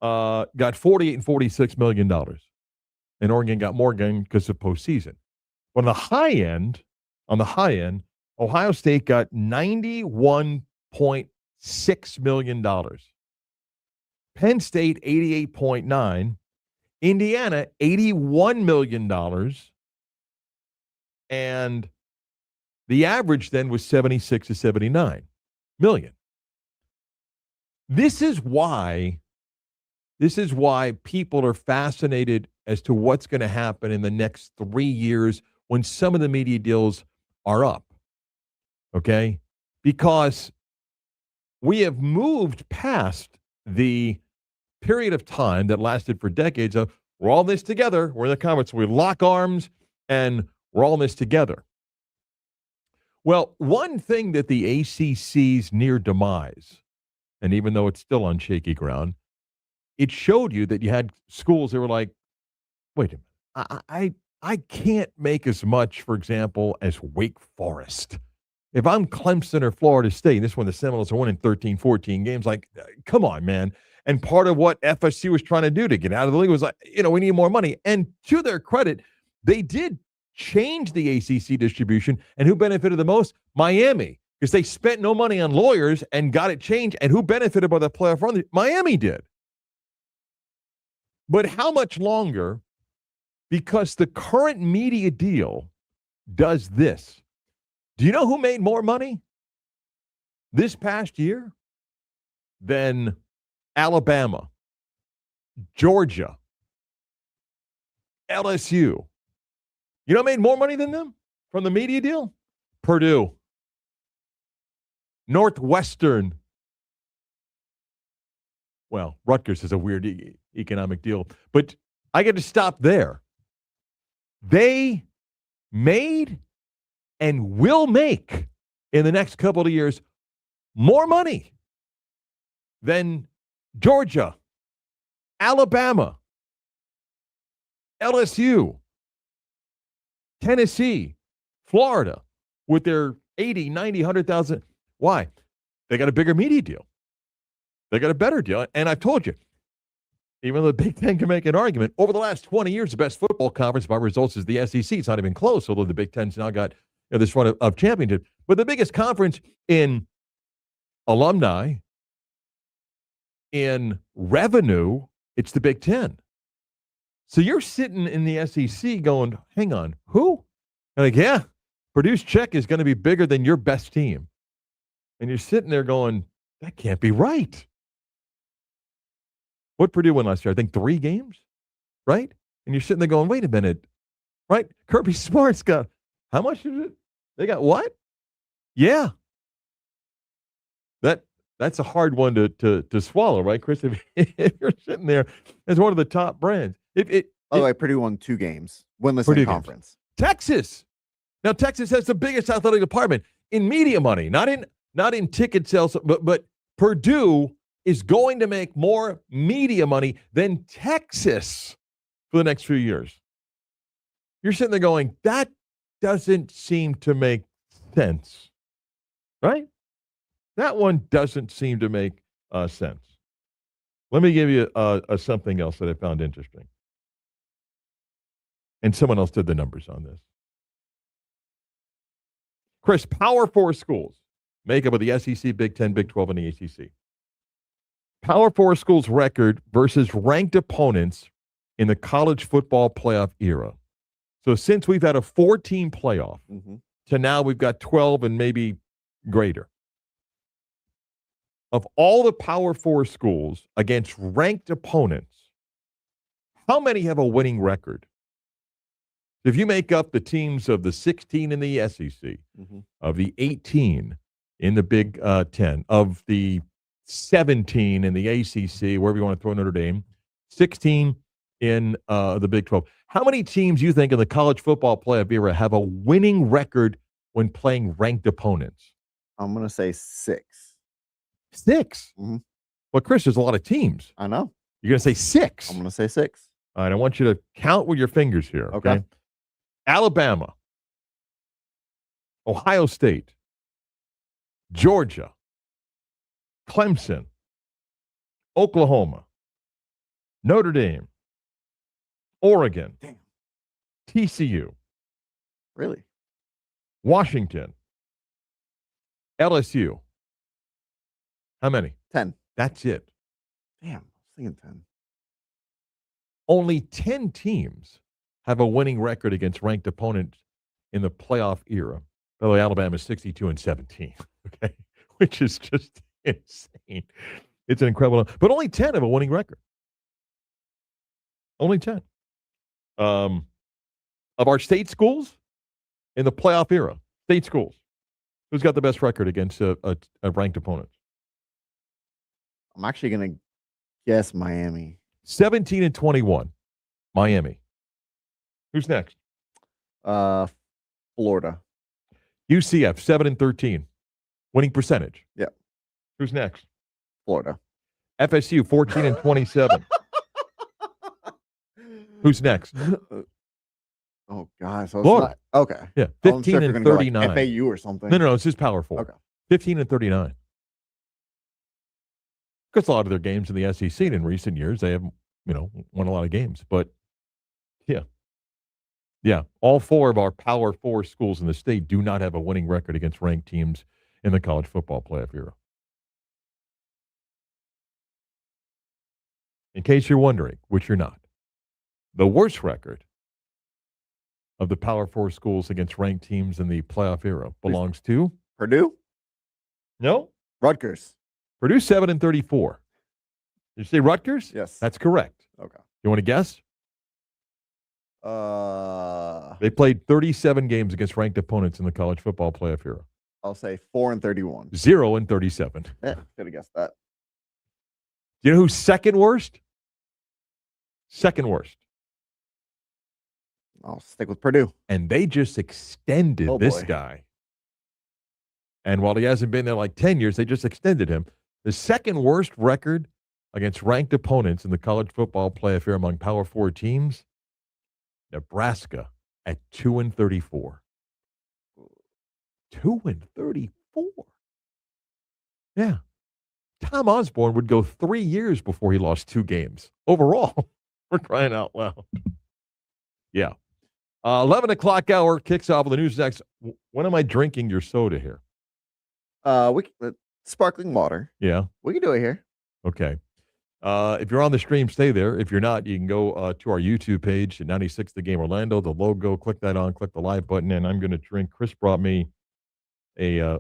A: got $48 and $46 million. And Oregon got more again because of postseason. But on the high end, Ohio State got $91.6 million. Penn State, $88.9 million. Indiana, $81 million. And the average then was 76 to 79 million. This is why people are fascinated as to what's going to happen in the next 3 years when some of the media deals are up. Okay? Because we have moved past the period of time that lasted for decades of we're all in this together, we're in the conference, we lock arms, and we're all in this together. Well, one thing that the ACC's near demise, and even though it's still on shaky ground, it showed you that you had schools that were like, wait a minute, I can't make as much, for example, as Wake Forest. If I'm Clemson or Florida State, this one the Seminoles are winning 13, 14 games, like, come on, man. And part of what FSU was trying to do to get out of the league was like, we need more money. And to their credit, they did change the ACC distribution. And who benefited the most? Miami, because they spent no money on lawyers and got it changed. And who benefited by the playoff run? Miami did. But how much longer? Because the current media deal does this. Do you know who made more money this past year than Alabama, Georgia, LSU? You know who made more money than them from the media deal? Purdue, Northwestern. Well, Rutgers is a weird economic deal, but I get to stop there. They made and will make in the next couple of years more money than Georgia, Alabama, LSU, Tennessee, Florida, with their 80, 90, 100,000. Why? They got a bigger media deal. They got a better deal. And I've told you, even though the Big Ten can make an argument, over the last 20 years, the best football conference by results is the SEC. It's not even close, although the Big Ten's now got this run of championship. But the biggest conference in alumni, in revenue, it's the Big Ten. So you're sitting in the SEC going, hang on, who? And like, yeah, Purdue's check is going to be bigger than your best team. And you're sitting there going, that can't be right. What Purdue won last year? I think 3 games, right? And you're sitting there going, wait a minute, right? Kirby Smart's got, how much is it? They got what? Yeah. That's a hard one to swallow, right, Chris? If you're sitting there as one of the top brands.
B: By the way, Purdue won 2 games, winless
A: Purdue
B: in
A: games.
B: conference.
A: Texas. Now, Texas has the biggest athletic department in media money, not in ticket sales, but Purdue is going to make more media money than Texas for the next few years. You're sitting there going, that doesn't seem to make sense, right? That one doesn't seem to make sense. Let me give you something else that I found interesting. And someone else did the numbers on this. Chris, Power 4 schools make up of the SEC, Big 10, Big 12, and the ACC. Power 4 schools record versus ranked opponents in the college football playoff era. So since we've had a 14 playoff to now we've got 12 and maybe greater. Of all the Power 4 schools against ranked opponents, how many have a winning record? If you make up the teams of the 16 in the SEC, of the 18 in the Big 10, of the 17 in the ACC, wherever you want to throw Notre Dame, 16 in the Big 12. How many teams you think in the college football playoff era have a winning record when playing ranked opponents?
B: I'm going to say 6.
A: 6? Well, Chris, there's a lot of teams.
B: I know.
A: You're going to say 6?
B: I'm going to say 6.
A: All right, I want you to count with your fingers here. Okay. Alabama, Ohio State, Georgia, Clemson, Oklahoma, Notre Dame, Oregon, TCU.
B: Really?
A: Washington, LSU. How many?
B: 10.
A: That's it.
B: Damn, I was thinking 10.
A: Only 10 teams have a winning record against ranked opponents in the playoff era. By the way, Alabama is 62-17, okay, which is just insane. It's an incredible, but only 10 have a winning record. Only 10. Of our state schools in the playoff era, state schools, who's got the best record against a ranked opponent?
B: I'm actually going to guess Miami.
A: 17-21, Miami. Who's next?
B: Florida.
A: UCF, 7-13, winning percentage.
B: Yep.
A: Who's next?
B: Florida.
A: FSU, 14-27. Who's next?
B: Oh, God. So it's
A: Florida.
B: not, okay.
A: Yeah,
B: I wasn't sure if you're gonna go, like,
A: 15-39.
B: FAU or something.
A: No, it's just Power 4.
B: Okay.
A: 15-39. Because a lot of their games in the SEC in recent years, they haven't, won a lot of games. But, yeah, all 4 of our Power 4 schools in the state do not have a winning record against ranked teams in the college football playoff era. In case you're wondering, which you're not, the worst record of the Power 4 schools against ranked teams in the playoff era belongs to
B: Purdue?
A: No.
B: Rutgers.
A: Purdue, 7-34. Did you say Rutgers?
B: Yes.
A: That's correct.
B: Okay.
A: You want to guess? They played 37 games against ranked opponents in the college football playoff era.
B: I'll say 4-31.
A: 0-37.
B: Yeah, could have guessed that.
A: Do you know who's second worst? Second worst.
B: I'll stick with Purdue.
A: And they just extended this
B: boy.
A: guy. And while he hasn't been there like 10 years, they just extended him. The second worst record against ranked opponents in the college football playoff era among Power 4 teams, Nebraska at 2-34. 2-34. Yeah. Tom Osborne would go 3 years before he lost 2 games overall. We're crying out loud. Yeah. 11 o'clock hour kicks off with the news next. When am I drinking your soda here?
B: Sparkling water.
A: Yeah.
B: We can do it here.
A: Okay. If you're on the stream, stay there. If you're not, you can go to our YouTube page at 96 The Game Orlando, the logo, click that on, click the live button, and I'm going to drink. Chris brought me a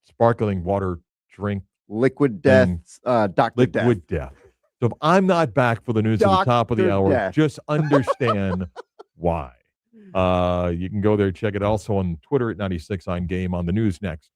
A: sparkling water drink.
B: Liquid Death, Dr. Death.
A: Liquid Death. So if I'm not back for the news at the top of the
B: Dr.
A: hour,
B: Death.
A: just understand why. You can go there, check it also on Twitter at 96 on Game. On the news next.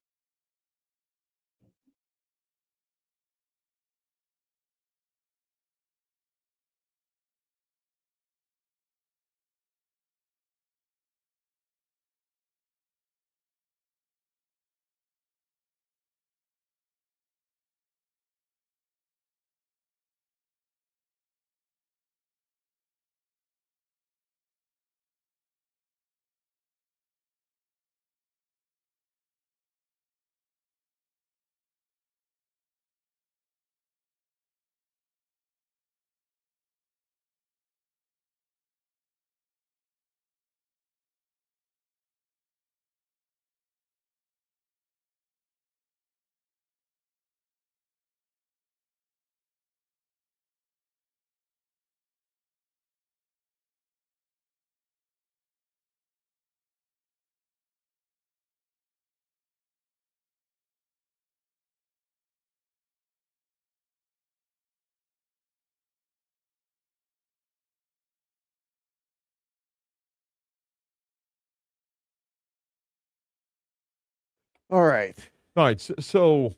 B: All right.
A: All right. So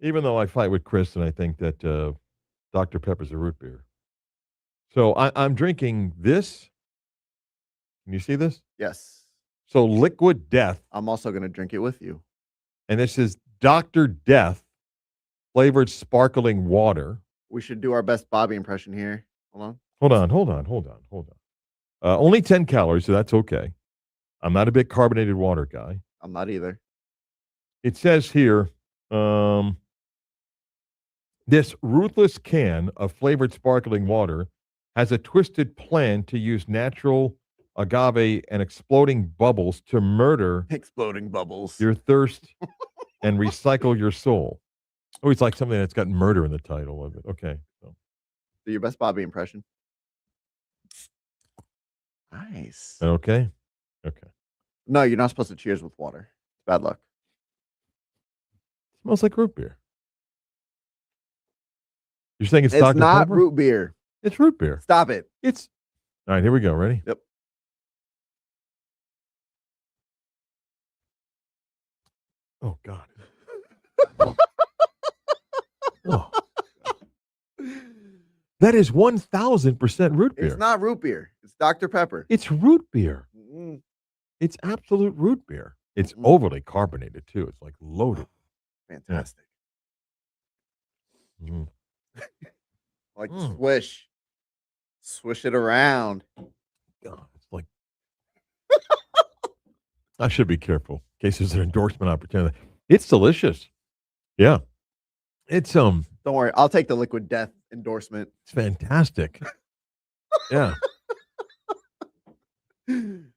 A: even though I fight with Chris and I think that Dr. Pepper's a root beer, so I'm drinking this. Can you see this?
B: Yes.
A: So Liquid Death,
B: I'm also going to drink it with you.
A: and this is Dr. Death flavored sparkling water.
B: We should do our best Bobby impression here. Hold on.
A: Only 10 calories, so that's okay. I'm not a big carbonated water guy.
B: I'm not either.
A: It says here, this ruthless can of flavored sparkling water has a twisted plan to use natural agave and exploding bubbles to murder
B: Exploding bubbles.
A: your thirst and recycle your soul. Oh, it's like something that's got murder in the title of it. Okay. So,
B: Do your best Bobby impression. Nice.
A: okay. Okay.
B: No, you're not supposed to cheers with water. It's bad luck.
A: Smells like root beer. You're saying it's
B: It's
A: Dr.
B: not
A: Pepper?
B: root beer.
A: It's root beer.
B: Stop it.
A: It's all right. Here we go. Ready?
B: Yep.
A: Oh God. Oh. That is 1,000% root beer.
B: It's not root beer. It's Dr. Pepper.
A: It's root beer.
B: Mm-mm.
A: It's absolute root beer. It's
B: Mm-mm.
A: overly carbonated too. It's like loaded.
B: Fantastic.
A: Mm.
B: Like
A: Mm.
B: swish it around.
A: God, it's like I should be careful in case there's an endorsement opportunity. It's delicious. Yeah. It's
B: Don't worry, I'll take the Liquid Death endorsement.
A: it's fantastic. Yeah.
B: I'm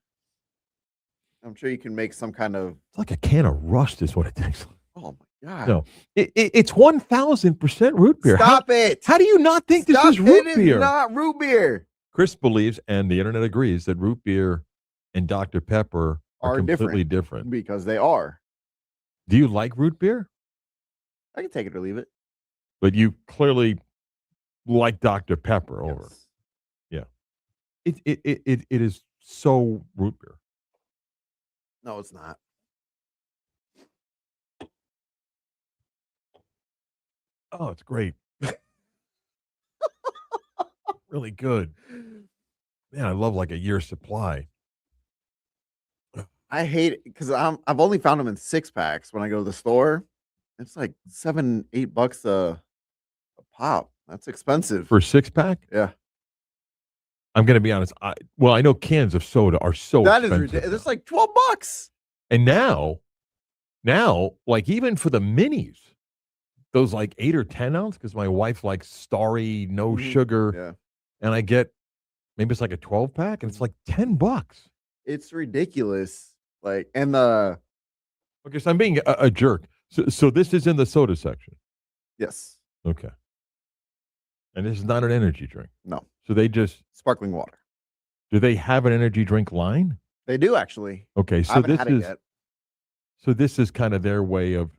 B: sure you can make some kind of.
A: It's like a can of rust is what it tastes like.
B: Oh my god!
A: No. It's 1,000% root beer.
B: Stop it!
A: How do you not think this is root
B: It
A: beer?
B: is not root beer.
A: Chris believes, and the internet agrees, that root beer and Dr. Pepper are completely different.
B: Because they are.
A: Do you like root beer?
B: I can take it or leave it.
A: But you clearly like Dr. Pepper over.
B: Yes.
A: Yeah. It is so root beer.
B: No, it's not.
A: Oh, it's great. Really good. Man, I love like a year's supply.
B: I hate it because I've only found them in 6-packs when I go to the store. It's like $7-8 a pop. That's expensive.
A: For a 6-pack?
B: Yeah.
A: I'm going to be honest. I know cans of soda are so
B: That is
A: expensive.
B: ridiculous. It's like $12.
A: And now, like even for the minis, those like 8 or 10 ounce, because my wife likes Starry, no sugar.
B: Yeah.
A: And I get maybe it's like a 12-pack and it's like $10.
B: It's ridiculous. Like, and the.
A: Okay, so I'm being a jerk. So this is in the soda section.
B: Yes.
A: Okay. And this is not an energy drink.
B: No.
A: So they just
B: Sparkling water.
A: do they have an energy drink line?
B: They do actually.
A: Okay,
B: I
A: so
B: haven't
A: this
B: had it
A: is
B: yet.
A: so this is kind of their way of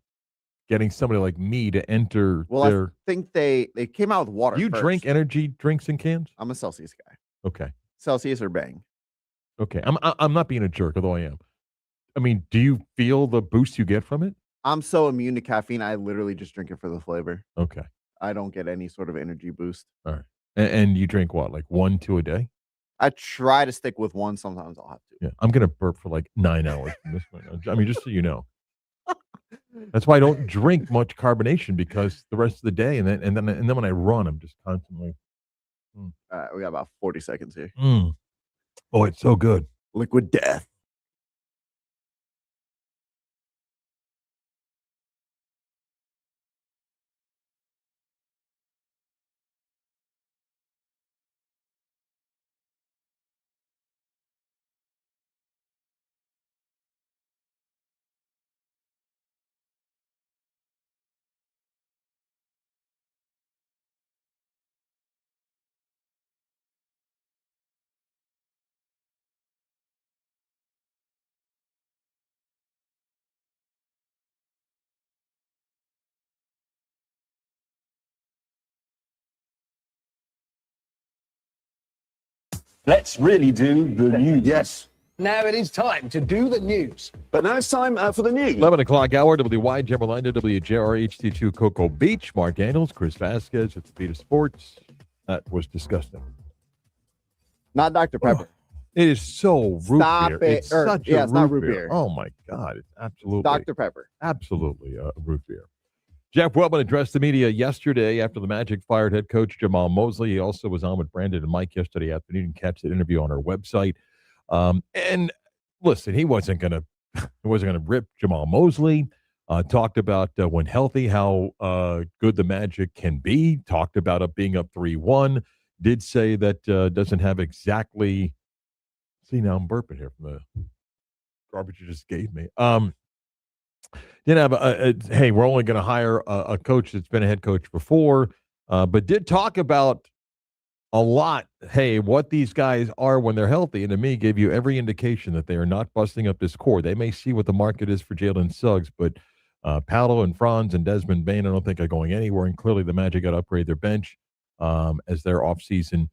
A: getting somebody like me to enter
B: Well,
A: their.
B: I think they came out with water.
A: You
B: first.
A: drink energy drinks in cans?
B: I'm a Celsius guy.
A: Okay.
B: Celsius or Bang.
A: Okay. I'm not being a jerk, although I am. I mean, do you feel the boost you get from it?
B: I'm so immune to caffeine. I literally just drink it for the flavor.
A: Okay.
B: I don't get any sort of energy boost.
A: All right. And you drink what, like 1, 2 a day?
B: I try to stick with one. Sometimes I'll have to.
A: Yeah. I'm gonna burp for like 9 hours from this point. I mean, just so you know. That's why I don't drink much carbonation because the rest of the day, and then when I run, I'm just constantly.
B: All right, we got about 40 seconds here.
A: Oh, it's so good.
B: Liquid Death.
C: Let's really do the news.
I: Yes. Now it is time to do the news.
C: But now it's time for the news.
A: 11 o'clock hour, WY, General Line, WJR, HD2, Cocoa Beach, Marc Daniels, Chris Vasquez at the Beat of Sports. That was disgusting.
B: Not Dr. Pepper.
A: It is so root
B: Stop
A: beer.
B: it.
A: It's such
B: yeah,
A: a
B: it's not
A: root
B: root beer.
A: Oh, my God. It's absolutely.
B: Dr. Pepper.
A: Absolutely root beer. Jeff Weltman addressed the media yesterday after the Magic fired head coach Jamal Mosley. He also was on with Brandon and Mike yesterday afternoon. You can catch that interview on our website. And listen, he wasn't gonna rip Jamal Mosley. Talked about when healthy how good the Magic can be. Talked about it being up 3-1. Did say that doesn't have exactly. See, now I'm burping here from the garbage you just gave me. Didn't have hey, we're only going to hire a coach that's been a head coach before, but did talk about a lot hey, what these guys are when they're healthy, and to me, gave you every indication that they are not busting up this core. They may see what the market is for Jalen Suggs, but Paolo and Franz and Desmond Bain, I don't think are going anywhere. And clearly, the Magic got to upgrade their bench as their offseason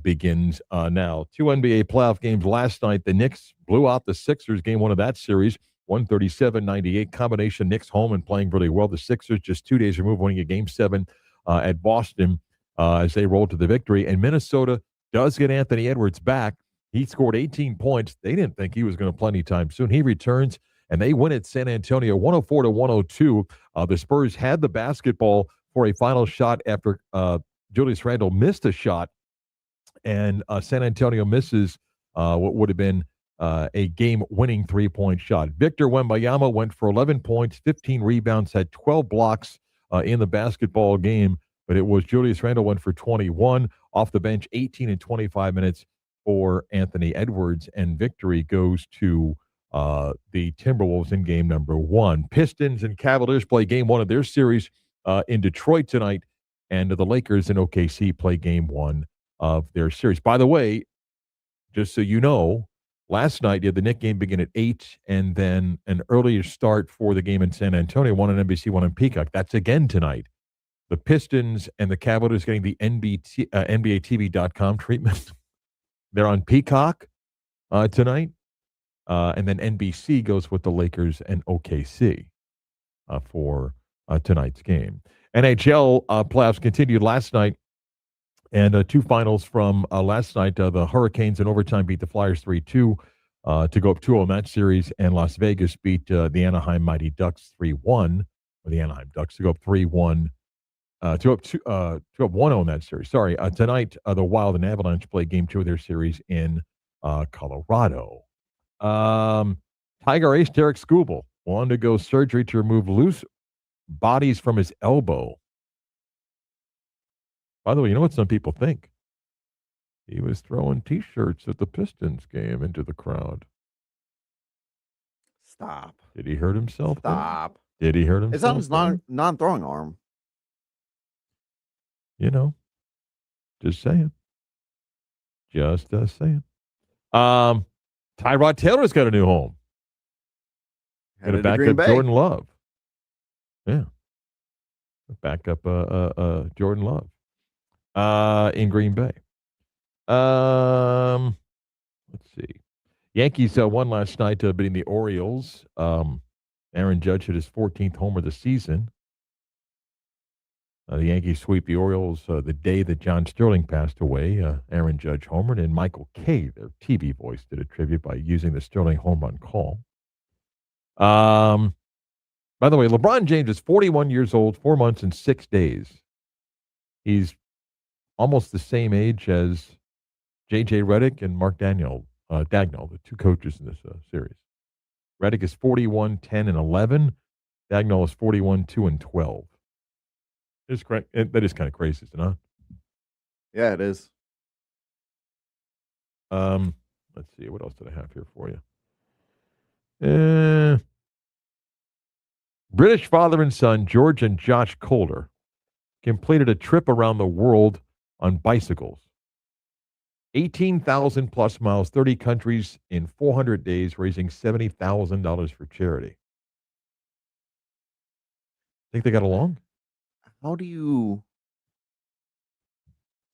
A: begins now. Two NBA playoff games last night. The Knicks blew out the Sixers, game one of that series, 137-98. Combination Knicks home and playing really well. The Sixers just 2 days removed winning a game seven at Boston as they rolled to the victory. And Minnesota does get Anthony Edwards back. He scored 18 points. They didn't think he was going to play anytime soon. He returns, and they win at San Antonio 104-102. The Spurs had the basketball for a final shot after Julius Randle missed a shot, and San Antonio misses what would have been a game-winning three-point shot. Victor Wembanyama went for 11 points, 15 rebounds, had 12 blocks in the basketball game, but it was Julius Randle went for 21. Off the bench, 18 and 25 minutes for Anthony Edwards, and victory goes to the Timberwolves in game number one. Pistons and Cavaliers play game one of their series in Detroit tonight, and the Lakers and OKC play game one of their series. By the way, just so you know, last night the Knicks game begin at 8, and then an earlier start for the game in San Antonio, one on NBC, one on Peacock. That's again tonight. The Pistons and the Cavaliers getting the NBATV.com treatment. They're on Peacock tonight. And then NBC goes with the Lakers and OKC for tonight's game. NHL playoffs continued last night. And two finals from last night. The Hurricanes in overtime beat the Flyers 3-2 to go up 2-0 in that series. And Las Vegas beat the Anaheim Mighty Ducks 3-1. Or the Anaheim Ducks to go up 3-1. To up 1-0 in that series. Sorry. Tonight, the Wild and Avalanche play game two of their series in Colorado. Tiger ace Derek Skubal will undergo surgery to remove loose bodies from his elbow. By the way, you know what some people think? He was throwing T-shirts at the Pistons game into the crowd.
B: Stop.
A: Did he hurt himself?
B: Stop.
A: Did he hurt himself?
B: It's on his non-throwing arm.
A: You know, just saying. Just saying. Tyrod Taylor's got a new home. Got to back up Jordan Love. Yeah. Back up Jordan Love in Green Bay. Let's see. Yankees won last night beating the Orioles. Aaron Judge hit his 14th homer of the season. The Yankees sweep the Orioles the day that John Sterling passed away. Aaron Judge homered, and Michael Kay, their TV voice, did a tribute by using the Sterling home run call. By the way, LeBron James is 41 years old, 4 months and 6 days. He's almost the same age as J.J. Redick and Marc Daniels, Dagnall, the two coaches in this series. Redick is 41, 10, and 11. Dagnall is 41, 2, and 12. It's correct. That is kind of crazy, isn't it?
B: Yeah, it is.
A: Let's see. What else did I have here for you? British father and son, George and Josh Calder, completed a trip around the world on bicycles. 18,000 plus miles, 30 countries in 400 days, raising $70,000 for charity. Think they got along?
B: How do you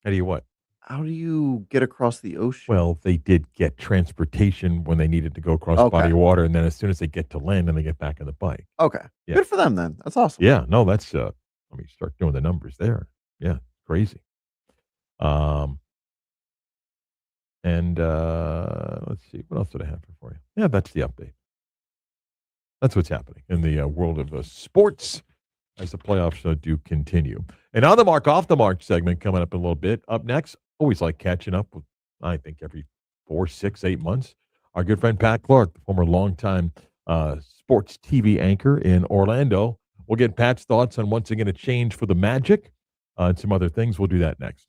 A: what?
B: How do you get across the ocean?
A: Well, they did get transportation when they needed to go across the body of water, and then as soon as they get to land, then they get back on the bike.
B: Okay.
A: Yeah.
B: Good for them then. That's awesome.
A: Yeah, no, that's start doing the numbers there. Yeah, crazy. And let's see, what else did I have here for you? Yeah, that's the update. That's what's happening in the world of sports as the playoffs do continue. And on the mark, off the mark segment coming up in a little bit. Up next, always like catching up with, I think, every 4, 6, 8 months. Our good friend Pat Clark, the former longtime sports TV anchor in Orlando. We'll get Pat's thoughts on once again a change for the Magic and some other things. We'll do that next.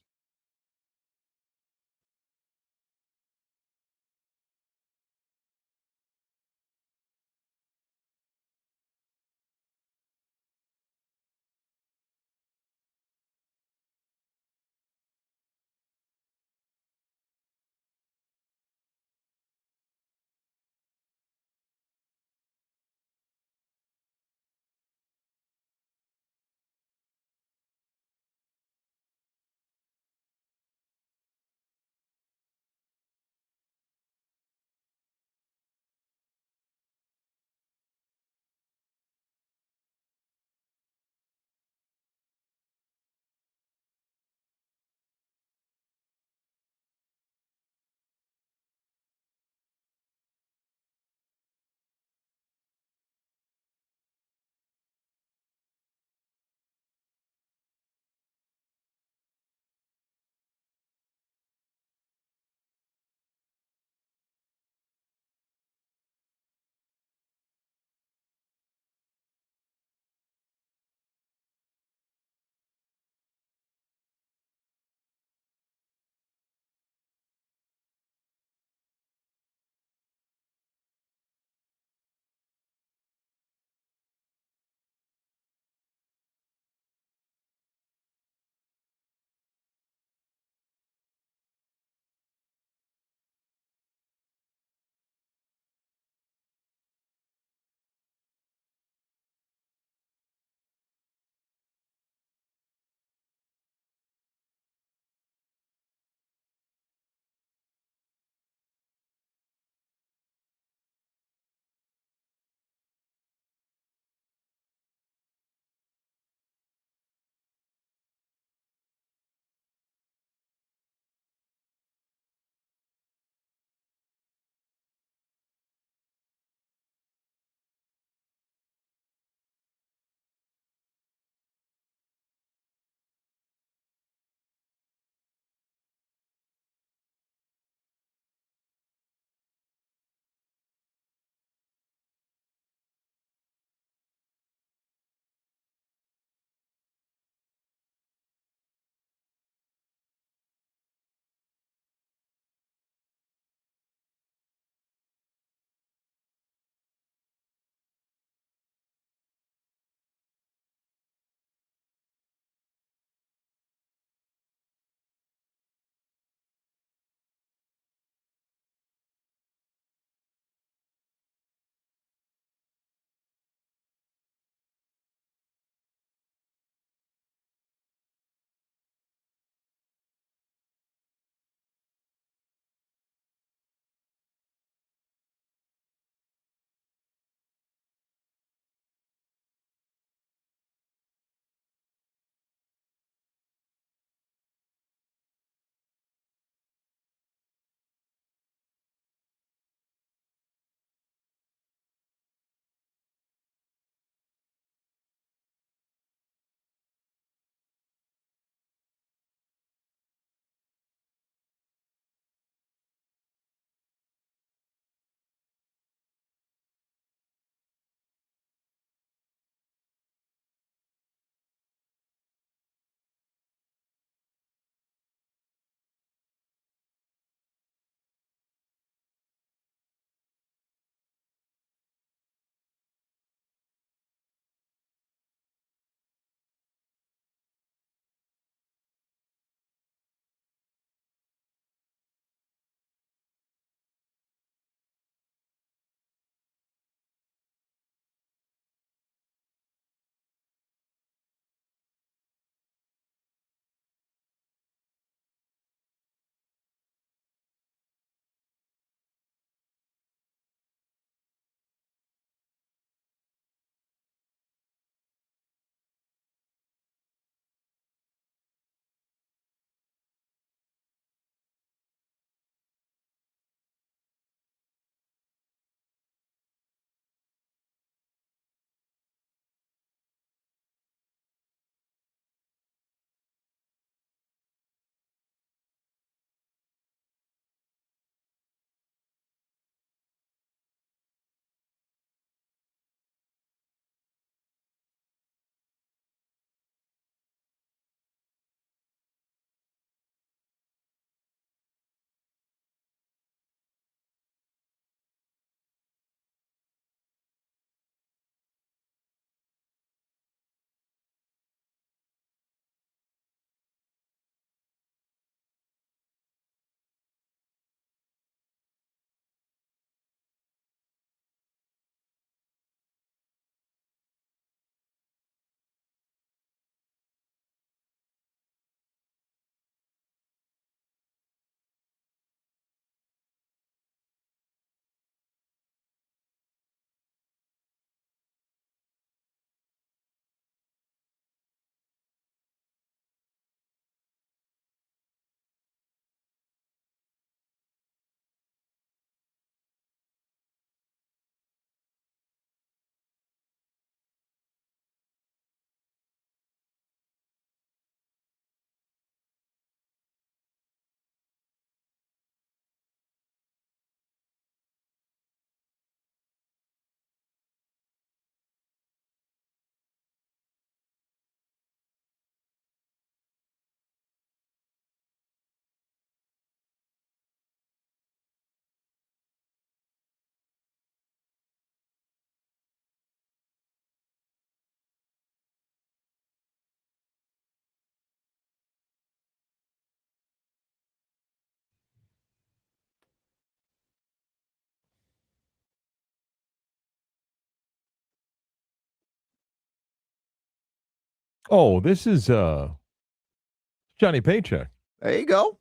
A: Oh, this is Johnny Paycheck.
B: There you go.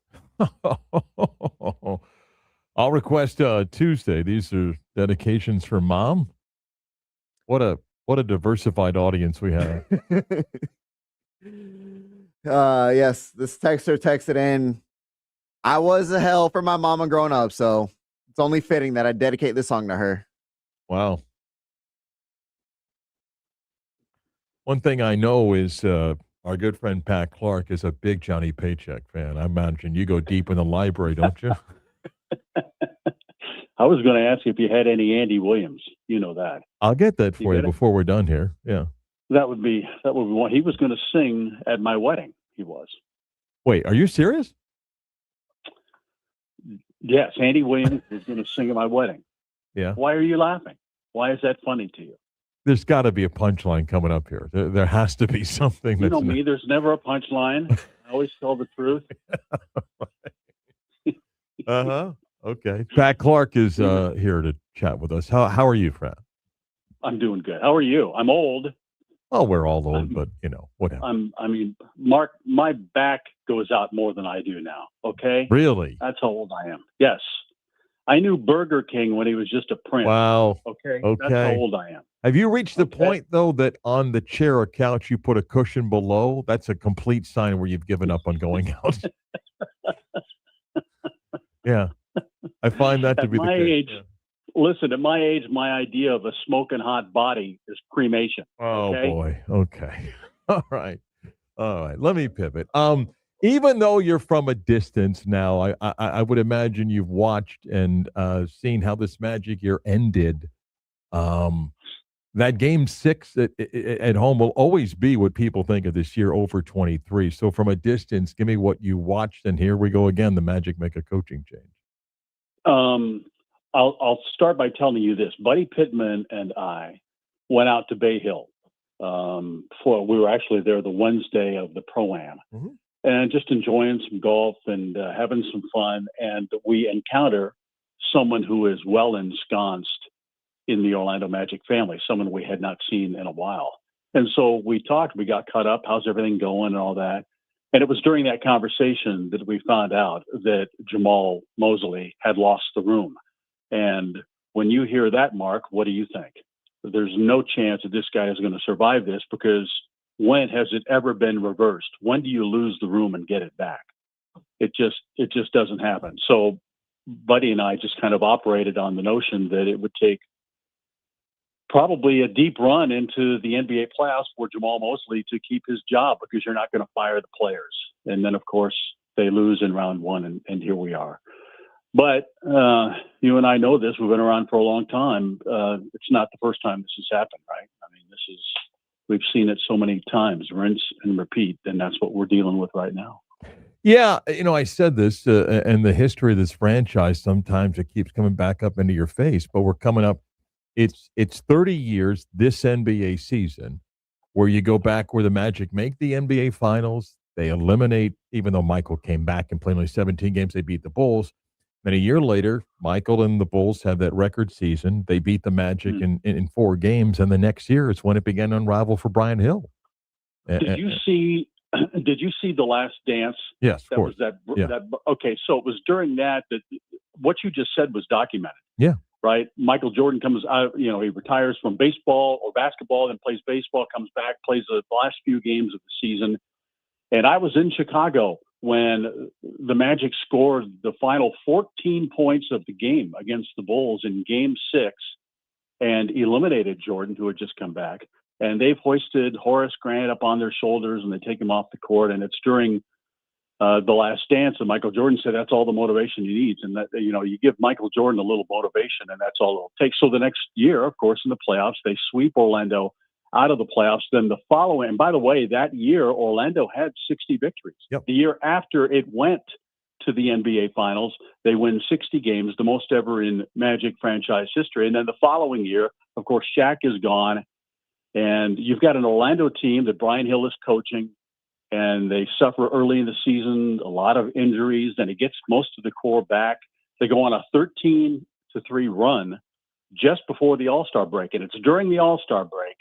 A: I'll request Tuesday. These are dedications for Mom. What a diversified audience we have.
B: Yes, this texter texted in. I was a hell for my mama growing up, so it's only fitting that I dedicate this song to her.
A: Wow. One thing I know is our good friend Pat Clark is a big Johnny Paycheck fan. I imagine you go deep in the library, don't you?
J: I was going to ask you if you had any Andy Williams. You know that.
A: I'll get that for you
J: got it?
A: before we're done here. Yeah.
J: That would be one. He was going to sing at my wedding. He was.
A: Wait, are you serious?
J: Yes, Andy Williams is going to sing at my wedding.
A: Yeah.
J: Why are you laughing? Why is that funny to you?
A: There's got to be a punchline coming up here. There has to be something.
J: You know me. There's never a punchline. I always tell the truth.
A: Uh-huh. Okay. Pat Clark is here to chat with us. How are you, Fred?
J: I'm doing good. How are you? I'm old.
A: Oh, we're all old, but whatever.
J: I mean, Mark, my back goes out more than I do now. Okay.
A: Really?
J: That's how old I am. Yes. I knew Burger King when he was just a prince.
A: Wow.
J: Okay.
A: Okay.
J: That's how old I am.
A: Have you reached the point, though, that on the chair or couch you put a cushion below? That's a complete sign where you've given up on going out. Yeah. I find that to be the case.
J: Age, yeah. Listen, at my age, my idea of a smoking hot body is cremation.
A: Oh,
J: okay?
A: boy. Okay. All right. Let me pivot. Even though you're from a distance now, I would imagine you've watched and seen how this Magic year ended. That game 6 at home will always be what people think of this year over 23. So from a distance, give me what you watched, and here we go again. The Magic make a coaching change.
J: I'll start by telling you this. Buddy Pittman and I went out to Bay Hill. We were actually there the Wednesday of the Pro-Am. Mm-hmm. And just enjoying some golf and having some fun. And we encounter someone who is well ensconced in the Orlando Magic family, someone we had not seen in a while. And so we talked, we got caught up, how's everything going and all that. And it was during that conversation that we found out that Jamal Mosley had lost the room. And when you hear that, Mark, what do you think? There's no chance that this guy is going to survive this, because when has it ever been reversed? When do you lose the room and get it back? It just doesn't happen. So Buddy and I just kind of operated on the notion that it would take probably a deep run into the NBA playoffs for Jamal Mosley to keep his job, because you're not going to fire the players. And then, of course, they lose in round one, and here we are. But you and I know this. We've been around for a long time. It's not the first time this has happened, right? I mean, we've seen it so many times, rinse and repeat, and that's what we're dealing with right now.
A: Yeah, I said this, and the history of this franchise, sometimes it keeps coming back up into your face, but we're coming up. It's 30 years this NBA season where you go back where the Magic make the NBA Finals. They eliminate, even though Michael came back and played only 17 games, they beat the Bulls. Then a year later, Michael and the Bulls have that record season. They beat the Magic in 4 games, and the next year is when it began to unravel for Brian Hill.
J: Did you see The Last Dance?
A: Yes, of course.
J: Okay, so it was during that what you just said was documented.
A: Yeah.
J: Right? Michael Jordan comes out, he retires from baseball or basketball, then plays baseball, comes back, plays the last few games of the season. And I was in Chicago when the Magic scored the final 14 points of the game against the Bulls in Game 6 and eliminated Jordan, who had just come back. And they've hoisted Horace Grant up on their shoulders, and they take him off the court. And it's during The Last Dance, and Michael Jordan said that's all the motivation he needs. And that, you give Michael Jordan a little motivation, and that's all it'll take. So the next year, of course, in the playoffs, they sweep Orlando out of the playoffs. Then the following, and by the way, that year, Orlando had 60 victories.
A: Yep.
J: The year after it went to the NBA Finals, they win 60 games, the most ever in Magic franchise history. And then the following year, of course, Shaq is gone, and you've got an Orlando team that Brian Hill is coaching, and they suffer early in the season, a lot of injuries. Then he gets most of the core back. They go on a 13-3 run just before the All-Star break, and it's during the All-Star break,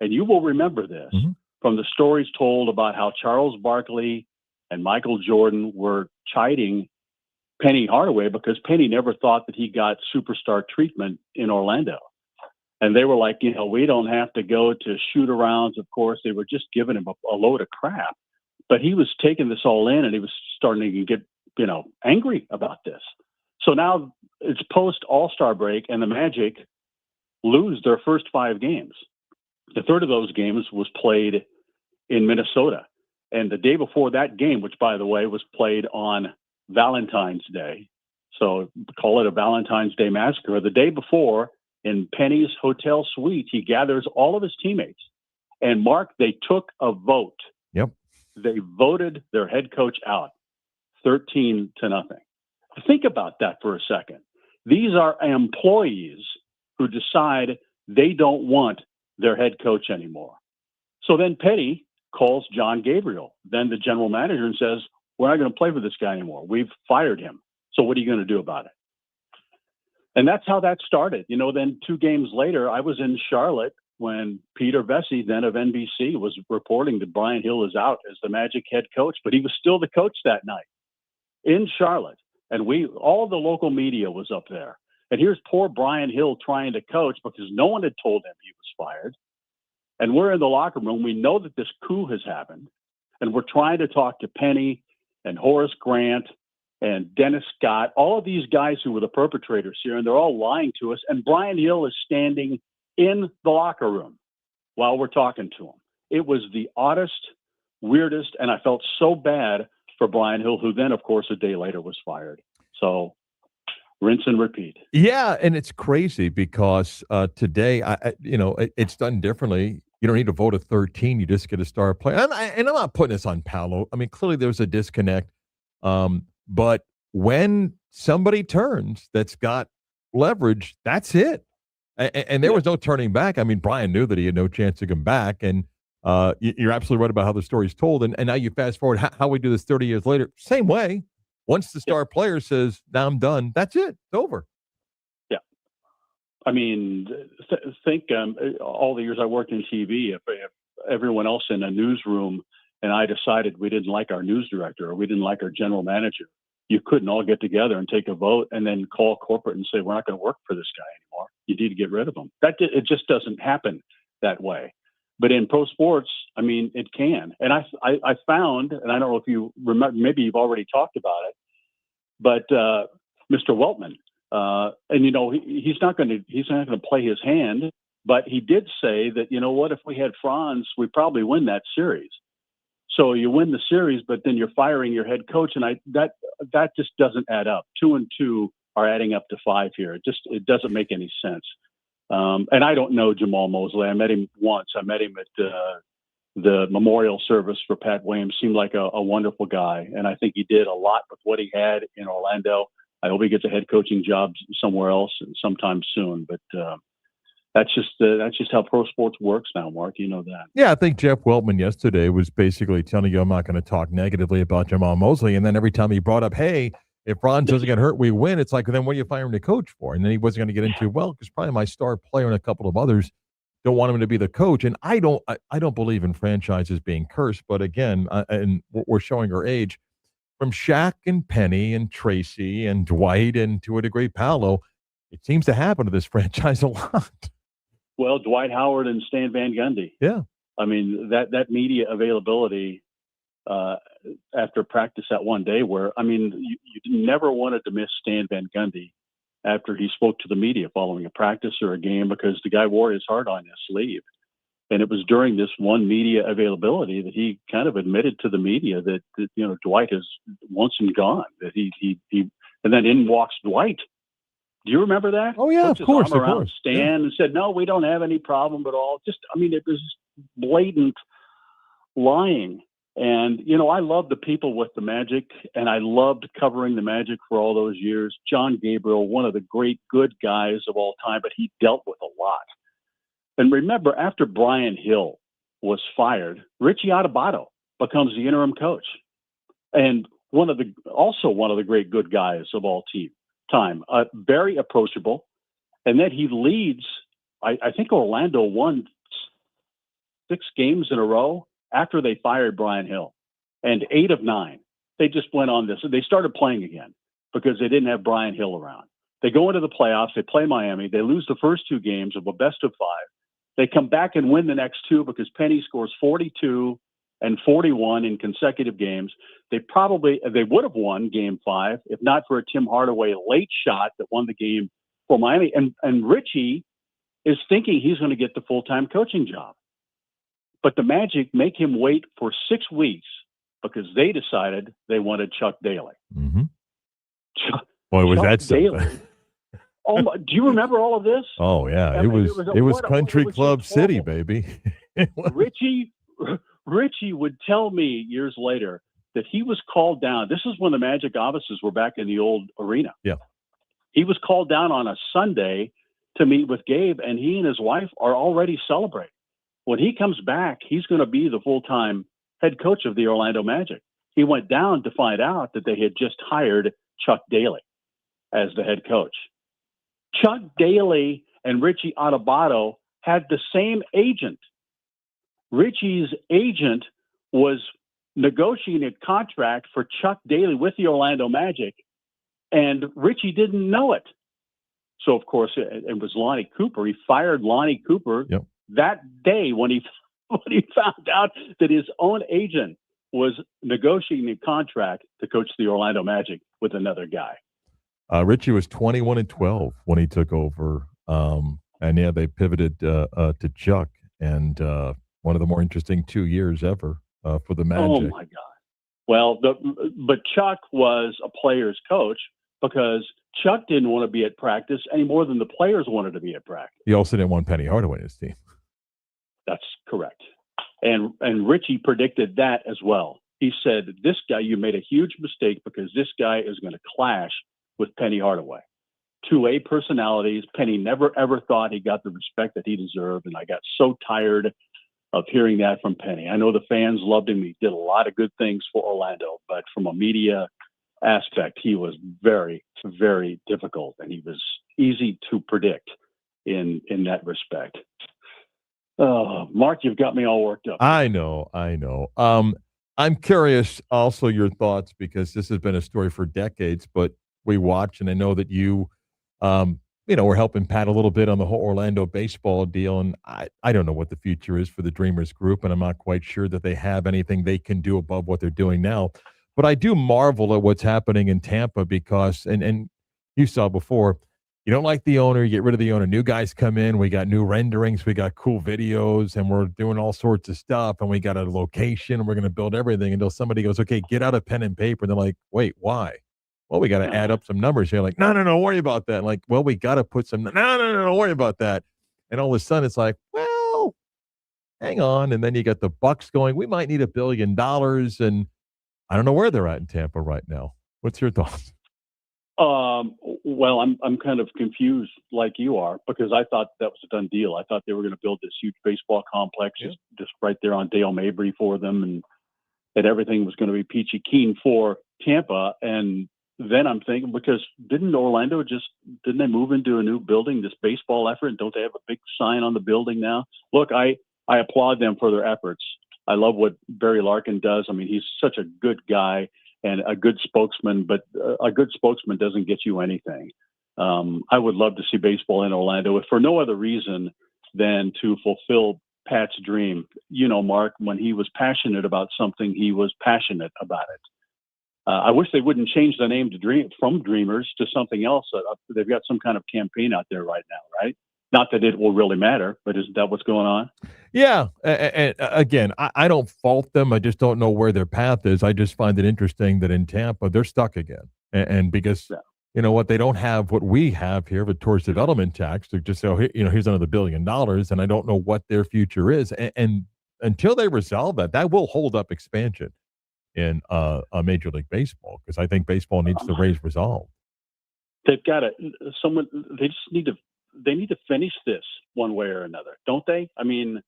J: and you will remember this, from the stories told about how Charles Barkley and Michael Jordan were chiding Penny Hardaway because Penny never thought that he got superstar treatment in Orlando. And they were like, we don't have to go to shoot-arounds. Of course, they were just giving him a load of crap. But he was taking this all in, and he was starting to get, angry about this. So now it's post-All-Star break, and the Magic lose their first 5 games. The third of those games was played in Minnesota. And the day before that game, which, by the way, was played on Valentine's Day, so call it a Valentine's Day massacre, the day before, in Penny's hotel suite, he gathers all of his teammates. And, Mark, they took a vote.
A: Yep.
J: They voted their head coach out 13-0. Think about that for a second. These are employees who decide they don't want their head coach anymore. So then Penny calls John Gabriel, then the general manager, and says, we're not going to play for this guy anymore. We've fired him. So what are you going to do about it? And that's how that started. Then 2 games later, I was in Charlotte when Peter Vesey, then of NBC, was reporting that Brian Hill is out as the Magic head coach, but he was still the coach that night in Charlotte. And all the local media was up there. And here's poor Brian Hill trying to coach because no one had told him he was fired. And we're in the locker room. We know that this coup has happened. And we're trying to talk to Penny and Horace Grant and Dennis Scott, all of these guys who were the perpetrators here, and they're all lying to us. And Brian Hill is standing in the locker room while we're talking to him. It was the oddest, weirdest, and I felt so bad for Brian Hill, who then, of course, a day later was fired. So rinse and repeat.
A: Yeah, and it's crazy because today, it's done differently. You don't need to vote a 13. You just get a star player. And I'm not putting this on Paolo. I mean, clearly there's a disconnect. But when somebody turns that's got leverage, that's it. And there was no turning back. I mean, Brian knew that he had no chance to come back. And you're absolutely right about how the story's told. And now you fast forward how we do this 30 years later. Same way. Once the star player says, now I'm done, that's it. It's over.
J: Yeah. I mean, think all the years I worked in TV, if everyone else in a newsroom and I decided we didn't like our news director or we didn't like our general manager, you couldn't all get together and take a vote and then call corporate and say, we're not going to work for this guy anymore. You need to get rid of him. It just doesn't happen that way. But in pro sports, I mean, it can. And I found, and I don't know if you remember, maybe you've already talked about it, but Mr. Weltman, he's not going to play his hand, but he did say that, what, if we had Franz, we'd probably win that series. So you win the series, but then you're firing your head coach, and that just doesn't add up. 2 and 2 are adding up to 5 here. It doesn't make any sense. And I don't know Jamal Mosley. I met him once. I met him at the memorial service for Pat Williams. Seemed like a wonderful guy, and I think he did a lot with what he had in Orlando. I hope he gets a head coaching job somewhere else sometime soon. But that's just how pro sports works now, Mark. You know that.
A: Yeah, I think Jeff Weltman yesterday was basically telling you I'm not going to talk negatively about Jamal Mosley. And then every time he brought up, hey, if Franz doesn't get hurt, we win. It's like, then what are you firing the coach for? And then he wasn't going to get into, because probably my star player and a couple of others don't want him to be the coach. And I don't believe in franchises being cursed. But again, and we're showing our age, from Shaq and Penny and Tracy and Dwight and to a degree Paolo, it seems to happen to this franchise a lot.
J: Well, Dwight Howard and Stan Van Gundy.
A: Yeah.
J: I mean, that media availability after practice that one day where, I mean, you never wanted to miss Stan Van Gundy after he spoke to the media following a practice or a game because the guy wore his heart on his sleeve. And it was during this one media availability that he kind of admitted to the media that Dwight is once and gone, that he and then in walks Dwight. Do you remember that?
A: Oh yeah,
J: Puts
A: of course.
J: his arm around Stan and said, "No, we don't have any problem at all." It was blatant lying. And I love the people with the Magic, and I loved covering the Magic for all those years. John Gabriel, one of the great good guys of all time, but he dealt with a lot. And remember, after Brian Hill was fired, Richie Adubato becomes the interim coach, and one of the great good guys of all time, very approachable. And then he leads, I think Orlando won 6 games in a row after they fired Brian Hill, and 8 of 9, they just went on this. They started playing again because they didn't have Brian Hill around. They go into the playoffs. They play Miami. They lose the first 2 games of a best of 5. They come back and win the next 2 because Penny scores 42 and 41 in consecutive games. They would have won game 5 if not for a Tim Hardaway late shot that won the game for Miami. And Richie is thinking he's going to get the full-time coaching job. But the Magic make him wait for 6 weeks because they decided they wanted Chuck Daly.
A: Mm-hmm. Boy, was that something.
J: Oh, do you remember all of this?
A: Oh yeah, it was Country Club City, baby.
J: Richie would tell me years later that he was called down. This is when the Magic offices were back in the old arena.
A: Yeah,
J: he was called down on a Sunday to meet with Gabe, and he and his wife are already celebrating. When he comes back, he's going to be the full-time head coach of the Orlando Magic. He went down to find out that they had just hired Chuck Daly as the head coach. Chuck Daly and Richie Adubato had the same agent. Richie's agent was negotiating a contract for Chuck Daly with the Orlando Magic, and Richie didn't know it. So, of course, it was Lonnie Cooper. He fired Lonnie Cooper that day when he found out that his own agent was negotiating a contract to coach the Orlando Magic with another guy.
A: Richie was 21-12 when he took over, and yeah, they pivoted to Chuck, and one of the more interesting 2 years ever for the Magic.
J: Oh my God! Well, but Chuck was a player's coach because Chuck didn't want to be at practice any more than the players wanted to be at practice.
A: He also didn't want Penny Hardaway in his team.
J: That's correct, and Richie predicted that as well. He said, "This guy, you made a huge mistake because this guy is going to clash with Penny Hardaway. 2A personalities. Penny never, ever thought he got the respect that he deserved. And I got so tired of hearing that from Penny. I know the fans loved him. He did a lot of good things for Orlando, but from a media aspect, he was very, very difficult. And he was easy to predict in that respect." Mark, you've got me all worked up.
A: I know. I'm curious also your thoughts, because this has been a story for decades, but we watch, and I know that you, we're helping Pat a little bit on the whole Orlando baseball deal, and I don't know what the future is for the Dreamers group, and I'm not quite sure that they have anything they can do above what they're doing now. But I do marvel at what's happening in Tampa because, and you saw before, you don't like the owner, you get rid of the owner, new guys come in, we got new renderings, we got cool videos, and we're doing all sorts of stuff, and we got a location, and we're going to build everything until somebody goes, okay, get out a pen and paper, and they're like, wait, why? Well, we got to add up some numbers here. Like, no, don't worry about that. Like, well, we got to put some, no, don't worry about that. And all of a sudden it's like, well, hang on. And then you got the Bucks going, we might need $1 billion. And I don't know where they're at in Tampa right now. What's your thoughts?
J: Well, I'm kind of confused like you are, because I thought that was a done deal. I thought they were going to build this huge baseball complex just right there on Dale Mabry for them, and that everything was going to be peachy keen for Tampa. And then I'm thinking, because didn't they move into a new building, this baseball effort? And don't they have a big sign on the building now? Look, I applaud them for their efforts. I love what Barry Larkin does. I mean, he's such a good guy and a good spokesman, but a good spokesman doesn't get you anything. I would love to see baseball in Orlando, if for no other reason than to fulfill Pat's dream. You know, Mark, when he was passionate about something, he was passionate about it. I wish they wouldn't change the name from Dreamers to something else. They've got some kind of campaign out there right now, right? Not that it will really matter, but isn't that what's going on?
A: Yeah. And again, I don't fault them. I just don't know where their path is. I just find it interesting that in Tampa, they're stuck again. And because, you know what, they don't have what we have here, the tourist development tax. They're just say, here's another $1 billion. And I don't know what their future is. And until they resolve that will hold up expansion in a Major League Baseball, because I think baseball needs to raise resolve.
J: They've got they need to finish this one way or another, don't they? I mean,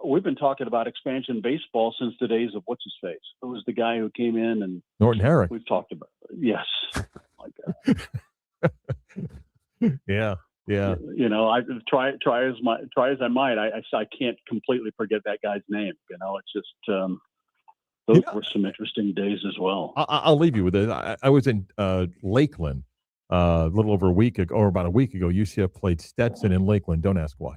J: we've been talking about expansion baseball since the days of what's his face. Who was the guy who came in and
A: Norton Herrick?
J: We've talked about it. Yes.
A: Yeah. Yeah.
J: You know, I try as I might. I can't completely forget that guy's name. You know, it's just those were some interesting days as well.
A: I'll leave you with it. I was in Lakeland a little over a week ago, or about a week ago. UCF played Stetson in Lakeland. Don't ask why.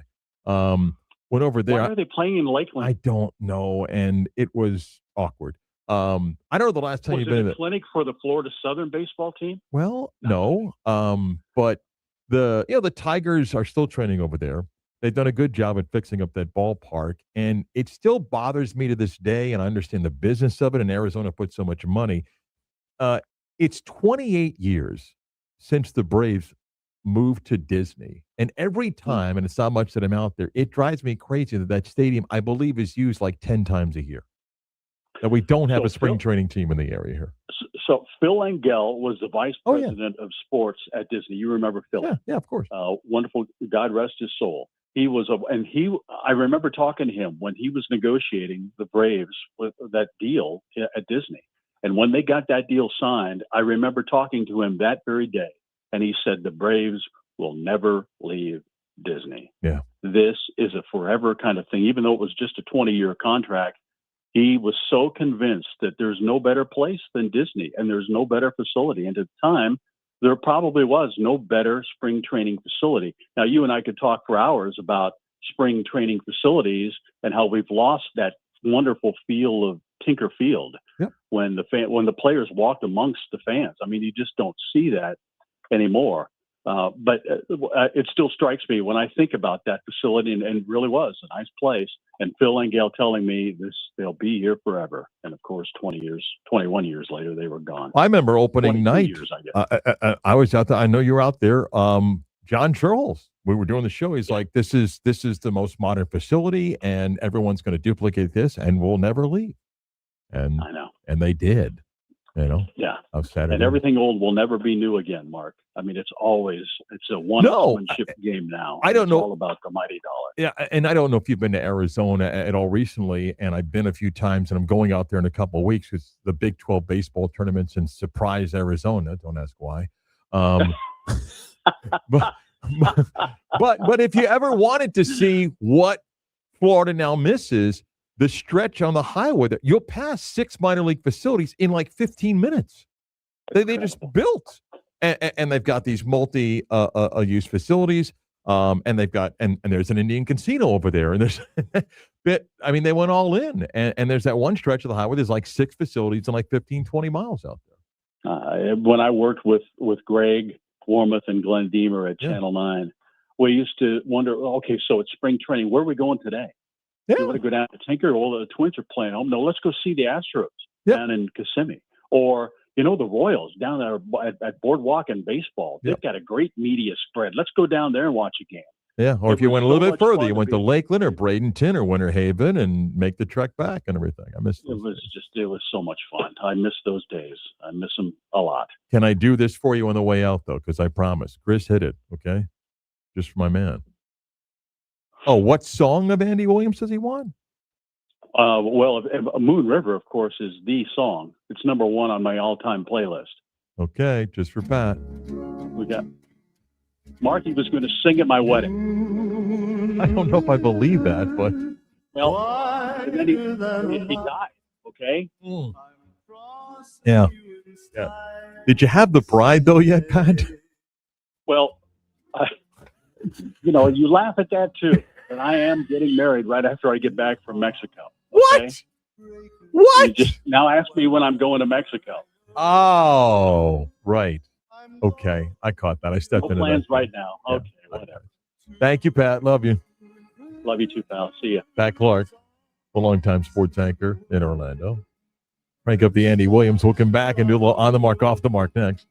A: Went over there.
J: Why are they playing in Lakeland?
A: I don't know, and it was awkward. I don't know the last time
J: Was
A: you've
J: it
A: been
J: a
A: in
J: clinic for the Florida Southern baseball team?
A: Well, no. But the Tigers are still training over there. They've done a good job at fixing up that ballpark, and it still bothers me to this day. And I understand the business of it, and Arizona put so much money. Uh, it's 28 years since the Braves moved to Disney, and every time, and it's not much that I'm out there, it drives me crazy that that stadium, I believe, is used like 10 times a year. That we don't have
J: So
A: a spring training team in the area here.
J: So Phil Engel was the vice
A: Oh, yeah.
J: president of sports at Disney. You remember Phil?
A: Yeah, of course.
J: Wonderful. God rest his soul. I remember talking to him when he was negotiating the Braves with that deal at Disney. And when they got that deal signed, I remember talking to him that very day. And he said, the Braves will never leave Disney.
A: Yeah.
J: This is a forever kind of thing. Even though it was just a 20-year contract, he was so convinced that there's no better place than Disney and there's no better facility. And at the time, there probably was no better spring training facility. Now, you and I could talk for hours about spring training facilities and how we've lost that wonderful feel of Tinker Field when the players walked amongst the fans. I mean, you just don't see that anymore. But it still strikes me when I think about that facility, and really was a nice place. And Phil Engel telling me they'll be here forever. And of course, 21 years later, they were gone.
A: I remember opening night.
J: Years, I guess.
A: I was out there. I know you were out there. John Charles, we were doing the show. He's like, this is the most modern facility, and everyone's going to duplicate this, and we'll never leave. And
J: I know.
A: And they did. You know.
J: Yeah.
A: Of Saturday.
J: And everything old will never be new again, Mark. I mean, it's a one-upsmanship game now.
A: I don't know.
J: It's all about the mighty dollar.
A: Yeah, and I don't know if you've been to Arizona at all recently, and I've been a few times, and I'm going out there in a couple of weeks because the Big 12 baseball tournament's in Surprise, Arizona. Don't ask why. But if you ever wanted to see what Florida now misses, the stretch on the highway, that you'll pass 6 minor league facilities in like 15 minutes. They just built, and they've got these multi-use facilities, and they've got and there's an Indian casino over there, and there's they went all in, and there's that one stretch of the highway. There's like 6 facilities and like 15, 20 miles out there.
J: When I worked with Greg Warmoth and Glenn Deemer at Channel 9, we used to wonder, okay, so it's spring training. Where are we going today?
A: Yeah.
J: You want to go down to Tinker? Well, the Twins are playing home. No, let's go see the Astros down in Kissimmee. Or, the Royals down there at Boardwalk and baseball. They've got a great media spread. Let's go down there and watch a game.
A: Yeah, or if you went a little bit further, you went to Lakeland or Bradenton or Winter Haven and make the trek back and everything. I miss those
J: it was so much fun. I miss those days. I miss them a lot.
A: Can I do this for you on the way out, though? Because I promise. Chris hit it, okay? Just for my man. Oh, what song of Andy Williams does he want?
J: Well, Moon River, of course, is the song. It's number 1 on my all-time playlist.
A: Okay, just for Pat.
J: We got Marky was going to sing at my wedding.
A: I don't know if I believe that, but
J: and then he died. Okay.
A: Yeah. Did you have the bride though yet, Pat?
J: Well, you laugh at that too. And I am getting married right after I get back from Mexico. Okay?
A: What?
J: You just now ask me when I'm going to Mexico.
A: Oh, right. Okay, I caught that. I stepped into
J: plans
A: that.
J: right now.
A: Yeah.
J: Okay, whatever.
A: Thank you, Pat. Love you.
J: Love you too, pal. See ya.
A: Pat Clark, a longtime sports anchor in Orlando. Crank up the Andy Williams. We'll come back and do a little on the mark, off the mark next.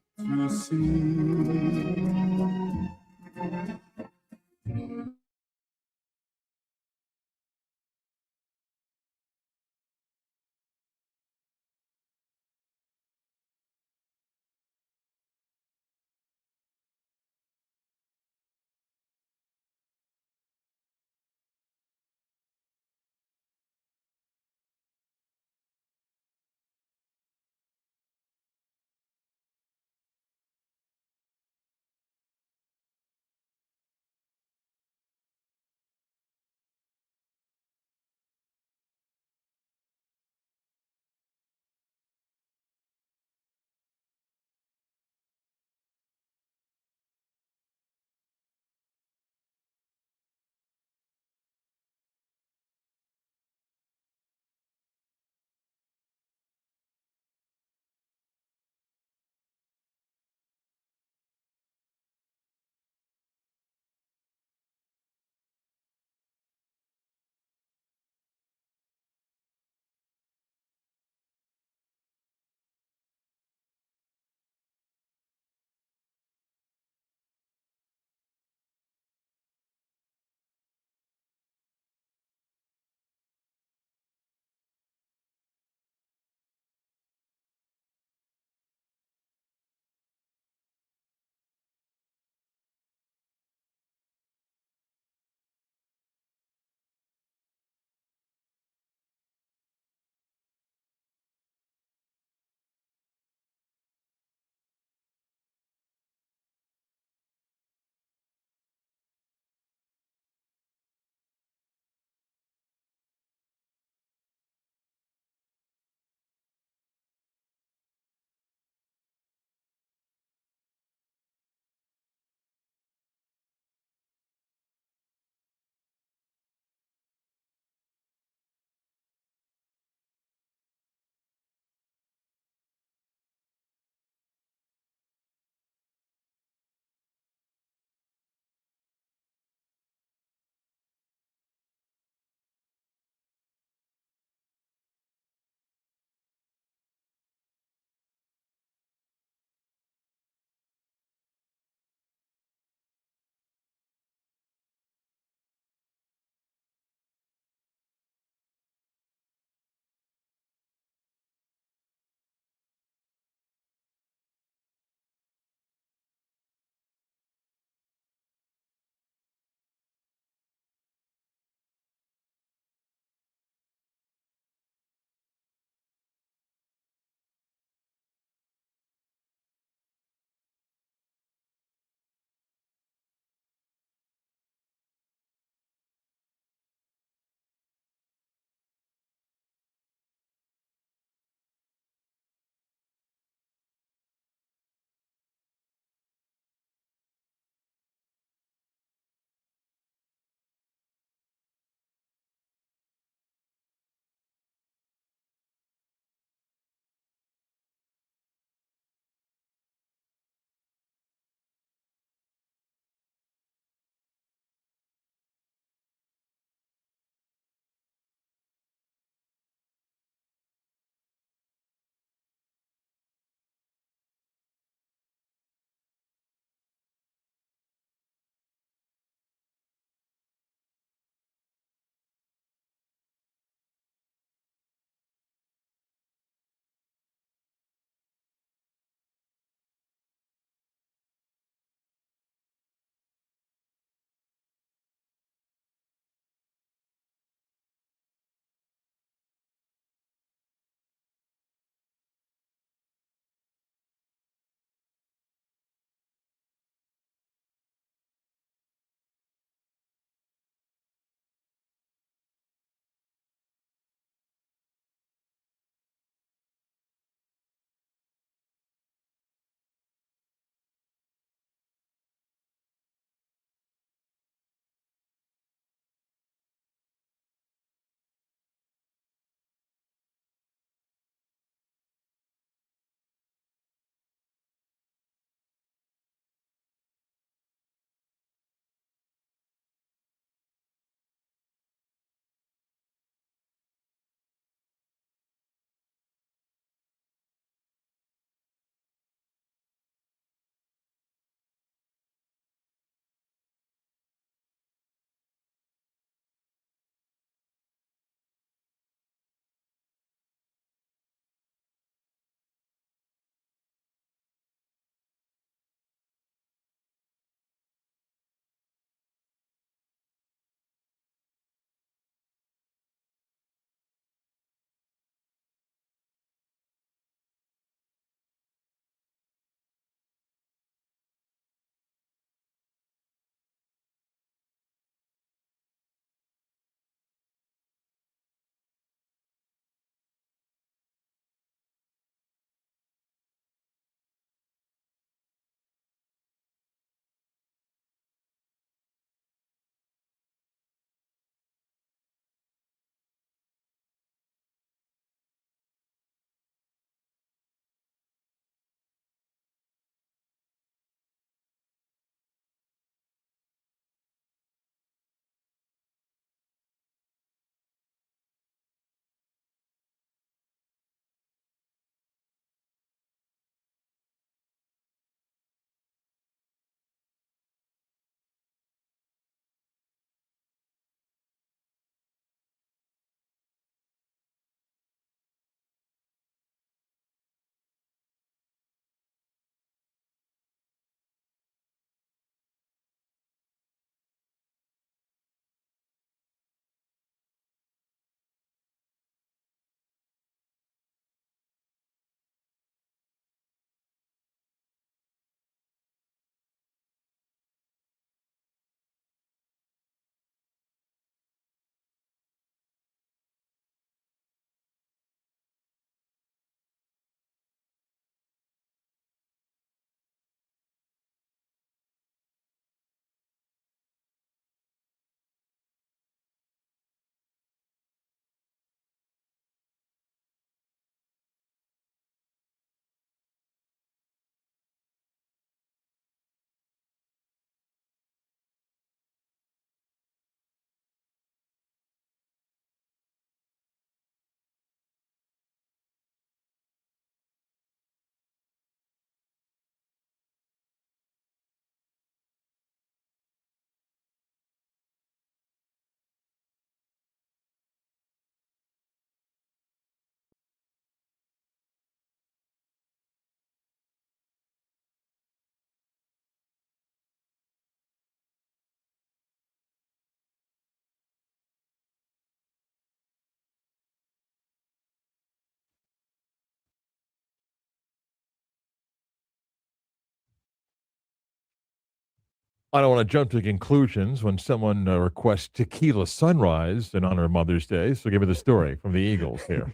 A: I don't want to jump to conclusions when someone requests tequila sunrise in honor of Mother's Day. So give me the story from the Eagles here.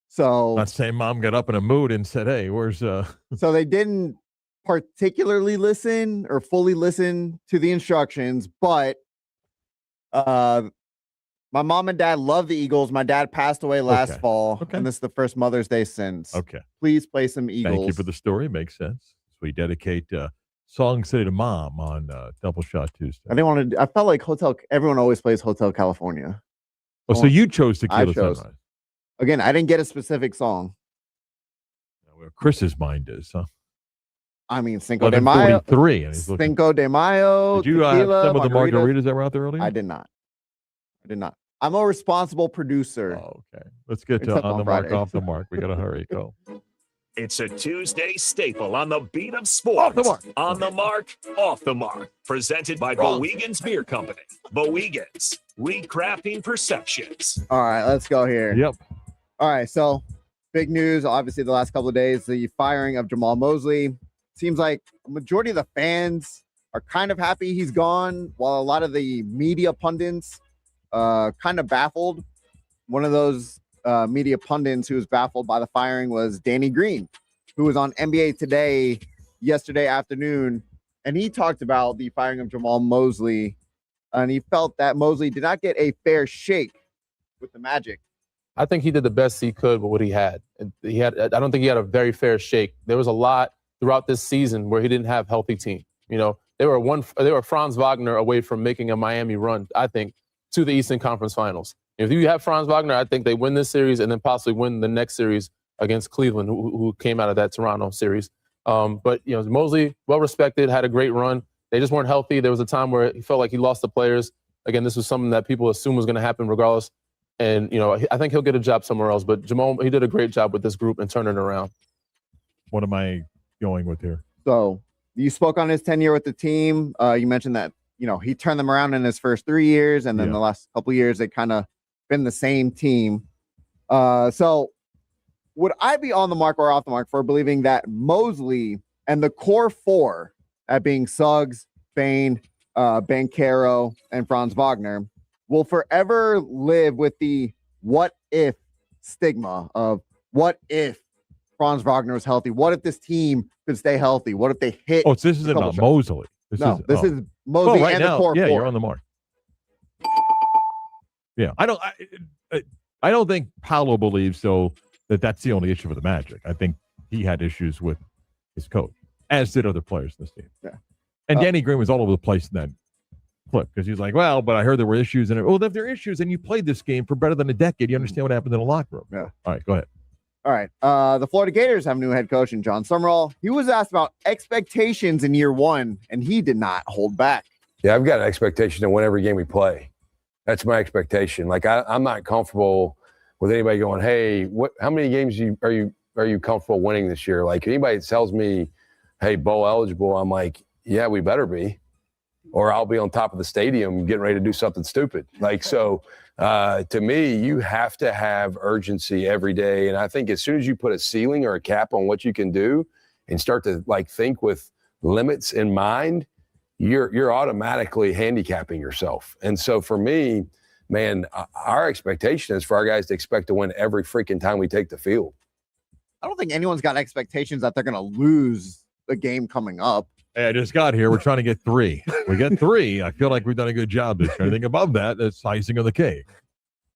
B: So
A: Not saying mom got up in a mood and said, "Hey, where's
B: So they didn't particularly listen or fully listen to the instructions, but my mom and dad love the Eagles. My dad passed away last fall, and this is the first Mother's Day since.
A: Okay.
B: Please play some Eagles.
A: Thank you for the story. Makes sense. So we dedicate Song City to Mom on Double Shot Tuesday.
B: I felt like everyone always plays Hotel California.
A: Oh, so you chose Tequila Sunrise.
B: Again, I didn't get a specific song.
A: Well, Chris's mind is, huh?
B: I mean, Cinco de Mayo.
A: 43. And
B: Cinco de Mayo.
A: Did you
B: tequila,
A: have some of the
B: margaritas
A: margaritas that were out there earlier?
B: I did not. I'm a responsible producer.
A: Oh, okay. Let's get
B: Except
A: on
B: on
A: the mark,
B: Friday.
A: off the mark. We got to hurry. Go.
C: It's a Tuesday staple on the beat of sports.
A: Off the mark.
C: On the mark, off the mark. Presented by Bowegan's Beer Company. Bowegan's, recrafting perceptions.
B: All right, let's go here.
A: Yep.
B: All right, so big news, obviously, the last couple of days, the firing of Jamal Mosley. Seems like a majority of the fans are kind of happy he's gone, while a lot of the media pundits kind of baffled. One of those media pundits who was baffled by the firing was Danny Green, who was on NBA Today yesterday afternoon, and he talked about the firing of Jamal Mosley, and he felt that Mosley did not get a fair shake with the Magic.
K: I think he did the best he could with what he had. I don't think he had a very fair shake. There was a lot throughout this season where he didn't have healthy team. You know, they were Franz Wagner away from making a Miami run, I think, to the Eastern Conference Finals. If you have Franz Wagner, I think they win this series and then possibly win the next series against Cleveland, who came out of that Toronto series. But, you know, Mosley, well-respected, had a great run. They just weren't healthy. There was a time where he felt like he lost the players. Again, this was something that people assume was going to happen regardless. And, you know, I think he'll get a job somewhere else. But Jamal, he did a great job with this group and turning it around.
A: What am I going with here?
B: So you spoke on his tenure with the team. You mentioned that, you know, he turned them around in his first 3 years. And then the last couple of years, they kind of been the same team. So would I be on the mark or off the mark for believing that Mosley and the core four, that being Suggs, Bane, Banchero, and Franz Wagner, will forever live with the what if stigma of what if Franz Wagner was healthy? What if this team could stay healthy? What if they hit?
A: Oh, so this isn't about Mosley. This is
B: Mosley
A: right
B: and
A: now,
B: the core four.
A: you're on the mark. Yeah, I don't think Paolo believes though that that's the only issue for the Magic. I think he had issues with his coach, as did other players in this team.
B: Yeah,
A: and Danny Green was all over the place in that clip because he's like, well, but I heard there were issues, and well, if there are issues, and you played this game for better than a decade, you understand what happened in the locker room.
B: Yeah.
A: All right, go ahead.
B: All right. The Florida Gators have a new head coach in John Summerall. He was asked about expectations in year one, and he did not hold back.
L: Yeah, I've got an expectation to win every game we play. That's my expectation. Like I'm not comfortable with anybody going, "Hey, how many games are you comfortable winning this year?" Like anybody that tells me, "Hey, bowl eligible," I'm like, "Yeah, we better be, or I'll be on top of the stadium getting ready to do something stupid." Like so, to me, you have to have urgency every day, and I think as soon as you put a ceiling or a cap on what you can do, and start to like think with limits in mind, you're automatically handicapping yourself. And so for me, man, our expectation is for our guys to expect to win every freaking time we take the field.
B: I don't think anyone's got expectations that they're going to lose the game coming up.
A: Hey, I just got here. We're trying to get 3. We get 3. I feel like we've done a good job this year. Anything above that, that's icing on the cake.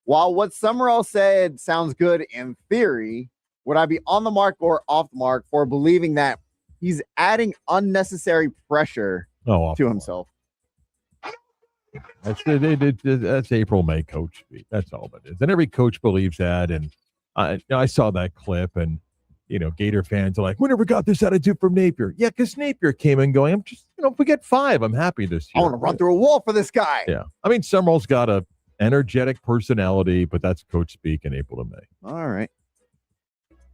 B: While what Summerall said sounds good in theory, would I be on the mark or off the mark for believing that he's adding unnecessary pressure to himself?
A: That's April, May coach speak. That's all it is. And every coach believes that. And I saw that clip, and Gator fans are like, "We never got this attitude from Napier." Yeah, because Napier came in going, "I'm just, if we get 5, I'm happy this year.
B: I want to run through a wall for this guy."
A: Yeah, I mean, Summerall's got a energetic personality, but that's coach speak in April to May.
B: All right.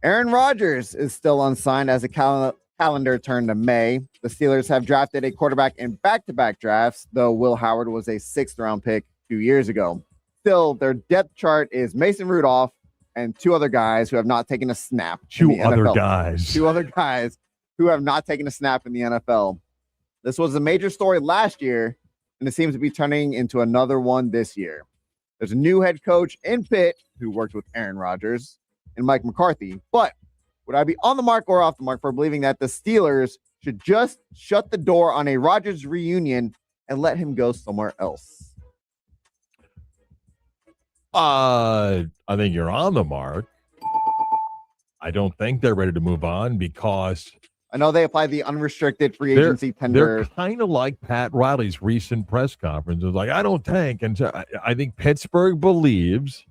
B: Aaron Rodgers is still unsigned as a calendar turn to May. The Steelers have drafted a quarterback in back-to-back drafts, though Will Howard was a 6th-round pick 2 years ago. Still, their depth chart is Mason Rudolph and 2 other guys who have not taken a snap.
A: 2 other guys.
B: 2 other guys who have not taken a snap in the NFL. This was a major story last year, and it seems to be turning into another one this year. There's a new head coach in Pitt who worked with Aaron Rodgers and Mike McCarthy. But would I be on the mark or off the mark for believing that the Steelers should just shut the door on a Rodgers reunion and let him go somewhere else?
A: I think you're on the mark. I don't think they're ready to move on because
B: I know they applied the unrestricted free agency tender.
A: They're kind of like Pat Riley's recent press conference. It was like, I don't tank. And so I think Pittsburgh believes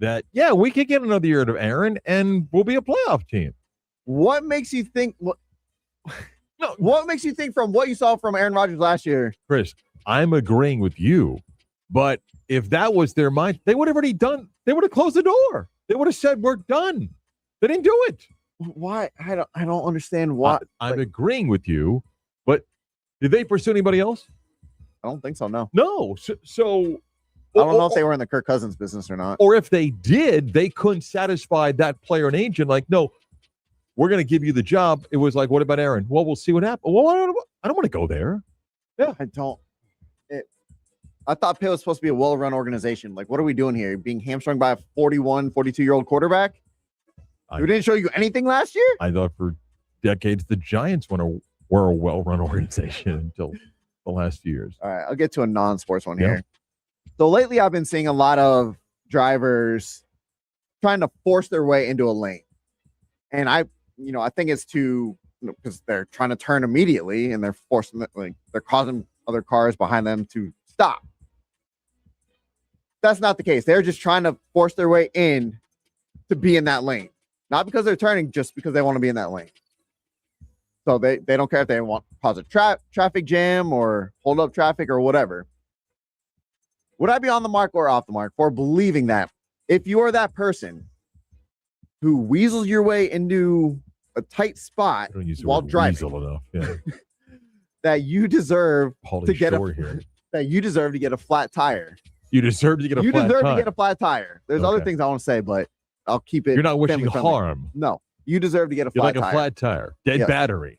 A: that, yeah, we could get another year of Aaron and we'll be a playoff team.
B: What makes you think what makes you think from what you saw from Aaron Rodgers last year?
A: Chris, I'm agreeing with you. But if that was their mind, they would have already done. They would have closed the door. They would have said, we're done. They didn't do it.
B: Why? I don't understand why.
A: I'm agreeing with you, but did they pursue anybody else?
B: I don't think so, no.
A: No. So
B: I don't know if they were in the Kirk Cousins business or not.
A: Or if they did, they couldn't satisfy that player and agent. Like, no, we're going to give you the job. It was like, what about Aaron? Well, we'll see what happens. Well, I don't want to go there. Yeah.
B: I thought Pitt was supposed to be a well-run organization. Like, what are we doing here? Being hamstrung by a 41, 42-year-old quarterback? Who didn't show you anything last year?
A: I thought for decades the Giants were a well-run organization until the last few years.
B: All right, I'll get to a non-sports one here. So lately I've been seeing a lot of drivers trying to force their way into a lane. And I think it's because they're trying to turn immediately and they're they're causing other cars behind them to stop. That's not the case. They're just trying to force their way in to be in that lane. Not because they're turning, just because they want to be in that lane. So they don't care if they want to cause a traffic jam or hold up traffic or whatever. Would I be on the mark or off the mark for believing that if you are that person who weasels your way into a tight spot while driving,
A: enough. Yeah.
B: that you deserve to get a flat tire?
A: You deserve to get a flat tire.
B: You deserve to get a flat tire. There's other things I want to say, but I'll keep it.
A: You're not wishing
B: family-friendly.
A: harm.
B: No, you deserve to get a flat tire.
A: Like a flat tire, dead battery,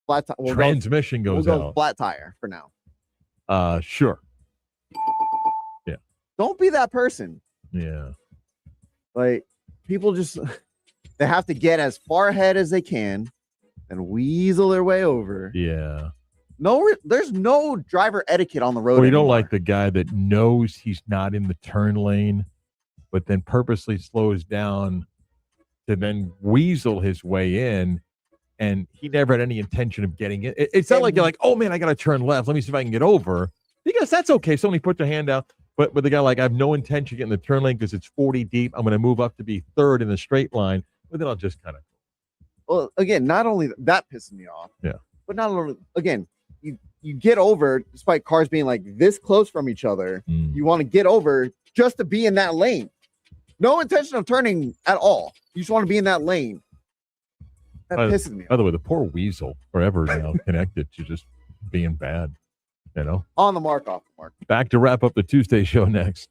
B: flat tire.
A: Transmission goes
B: we'll go
A: out.
B: Flat tire for now.
A: Sure. Yeah.
B: Don't be that person.
A: Yeah.
B: Like, people just they have to get as far ahead as they can and weasel their way over.
A: Yeah.
B: No, there's no driver etiquette on the road.
A: Well, you
B: anymore.
A: don't like the guy that knows he's not in the turn lane, but then purposely slows down to then weasel his way in, and he never had any intention of getting it. It's not like you're like, oh man, I got to turn left. Let me see if I can get over. Because that's okay. Somebody put their hand out. But the guy, like, I have no intention of getting the turn lane because it's 40 deep. I'm going to move up to be third in the straight line. But then I'll just kind of.
B: Well, again, not only that pisses me off.
A: Yeah.
B: But not only, again, you get over, despite cars being like this close from each other, you want to get over just to be in that lane. No intention of turning at all. You just want to be in that lane. That pisses me off.
A: By the way, the poor weasel forever now connected to just being bad.
B: On the mark, off the mark.
A: Back to wrap up the Tuesday show next.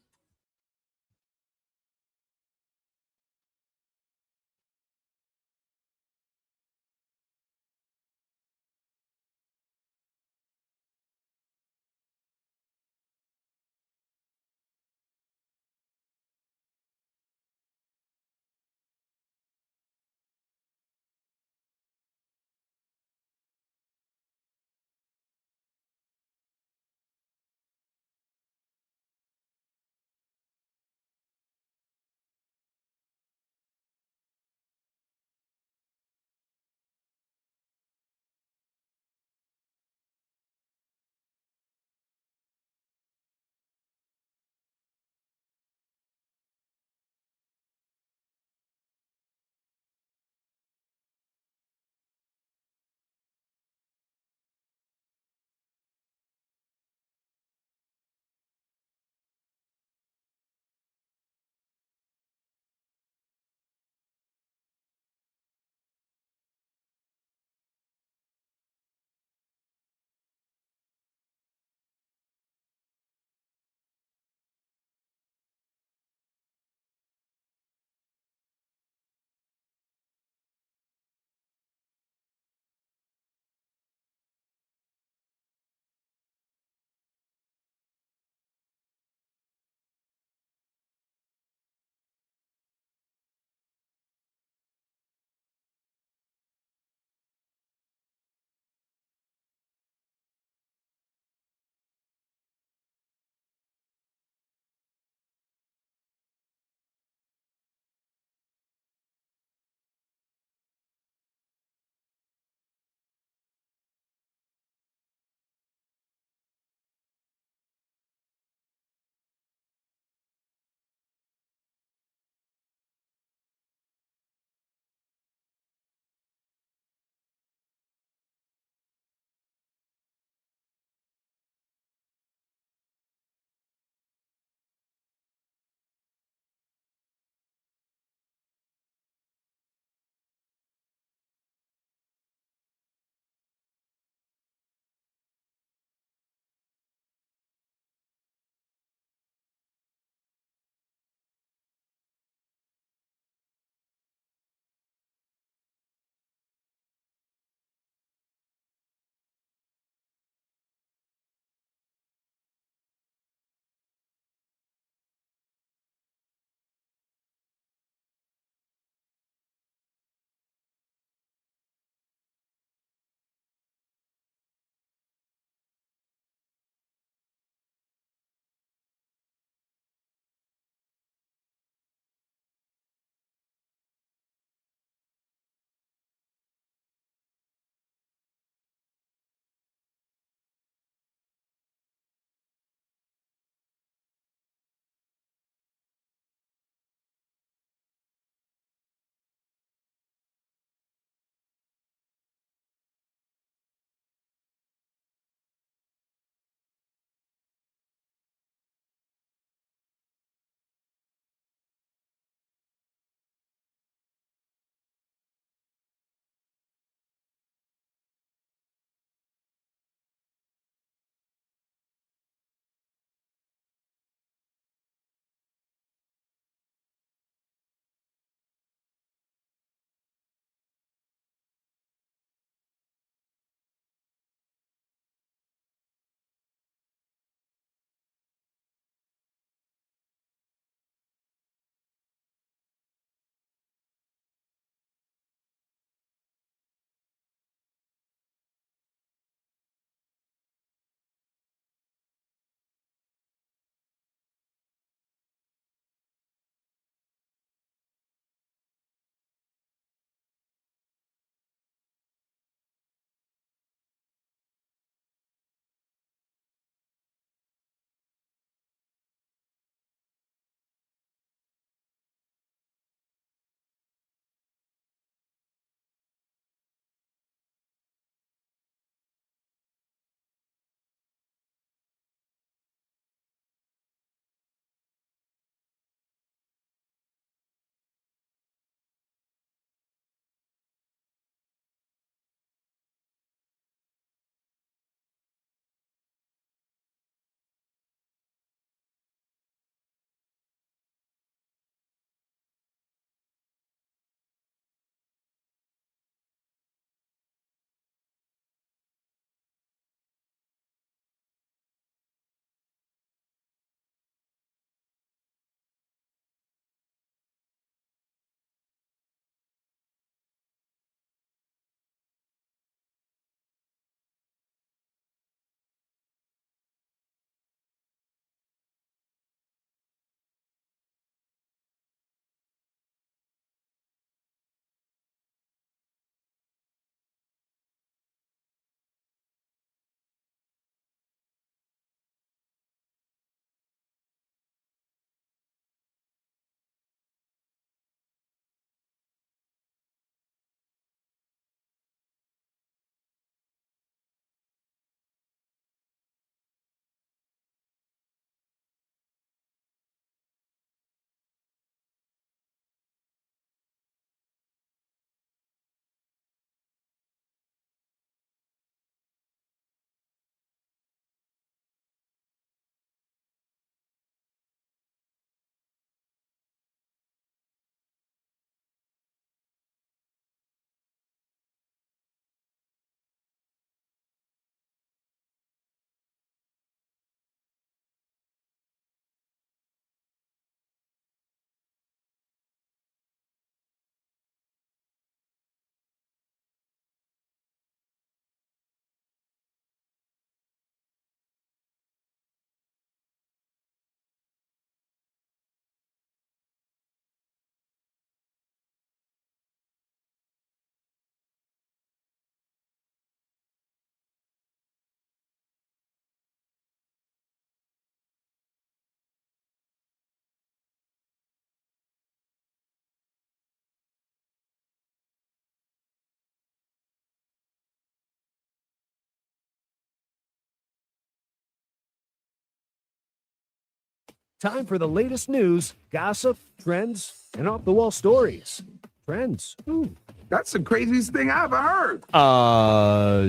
I: Time for the latest news, gossip, trends, and off-the-wall stories. Trends. Ooh.
M: That's the craziest thing I ever heard.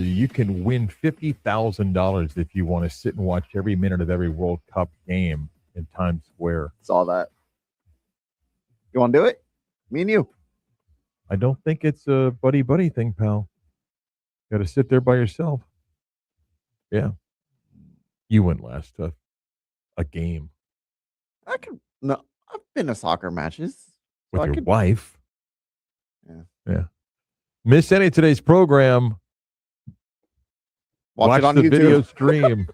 A: You can win $50,000 if you want to sit and watch every minute of every World Cup game in Times Square.
B: Saw that. You want to do it? Me and you.
A: I don't think it's a buddy thing, pal. Got to sit there by yourself. Yeah. You went last to a game
B: No, I've been to soccer matches.
A: with
B: So I
A: your
B: could-
A: wife.
B: Yeah.
A: Miss any of today's program?
B: Watch it on
A: the
B: YouTube.
A: video stream.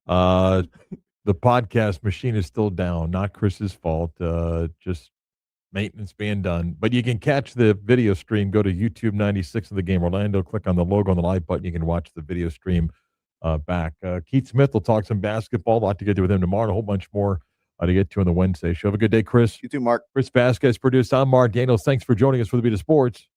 A: The podcast machine is still down. Not Chris's fault. Just maintenance being done. But you can catch the video stream. Go to YouTube 96 of the Game Orlando. Click on the logo on the live button. You can watch the video stream back. Keith Smith will talk some basketball. A lot to get to with him tomorrow. And a whole bunch more to get to on the Wednesday show. Have a good day, Chris.
B: You too, Mark.
A: Chris Vasquez produced. I'm Marc Daniels. Thanks for joining us for the Beat of Sports.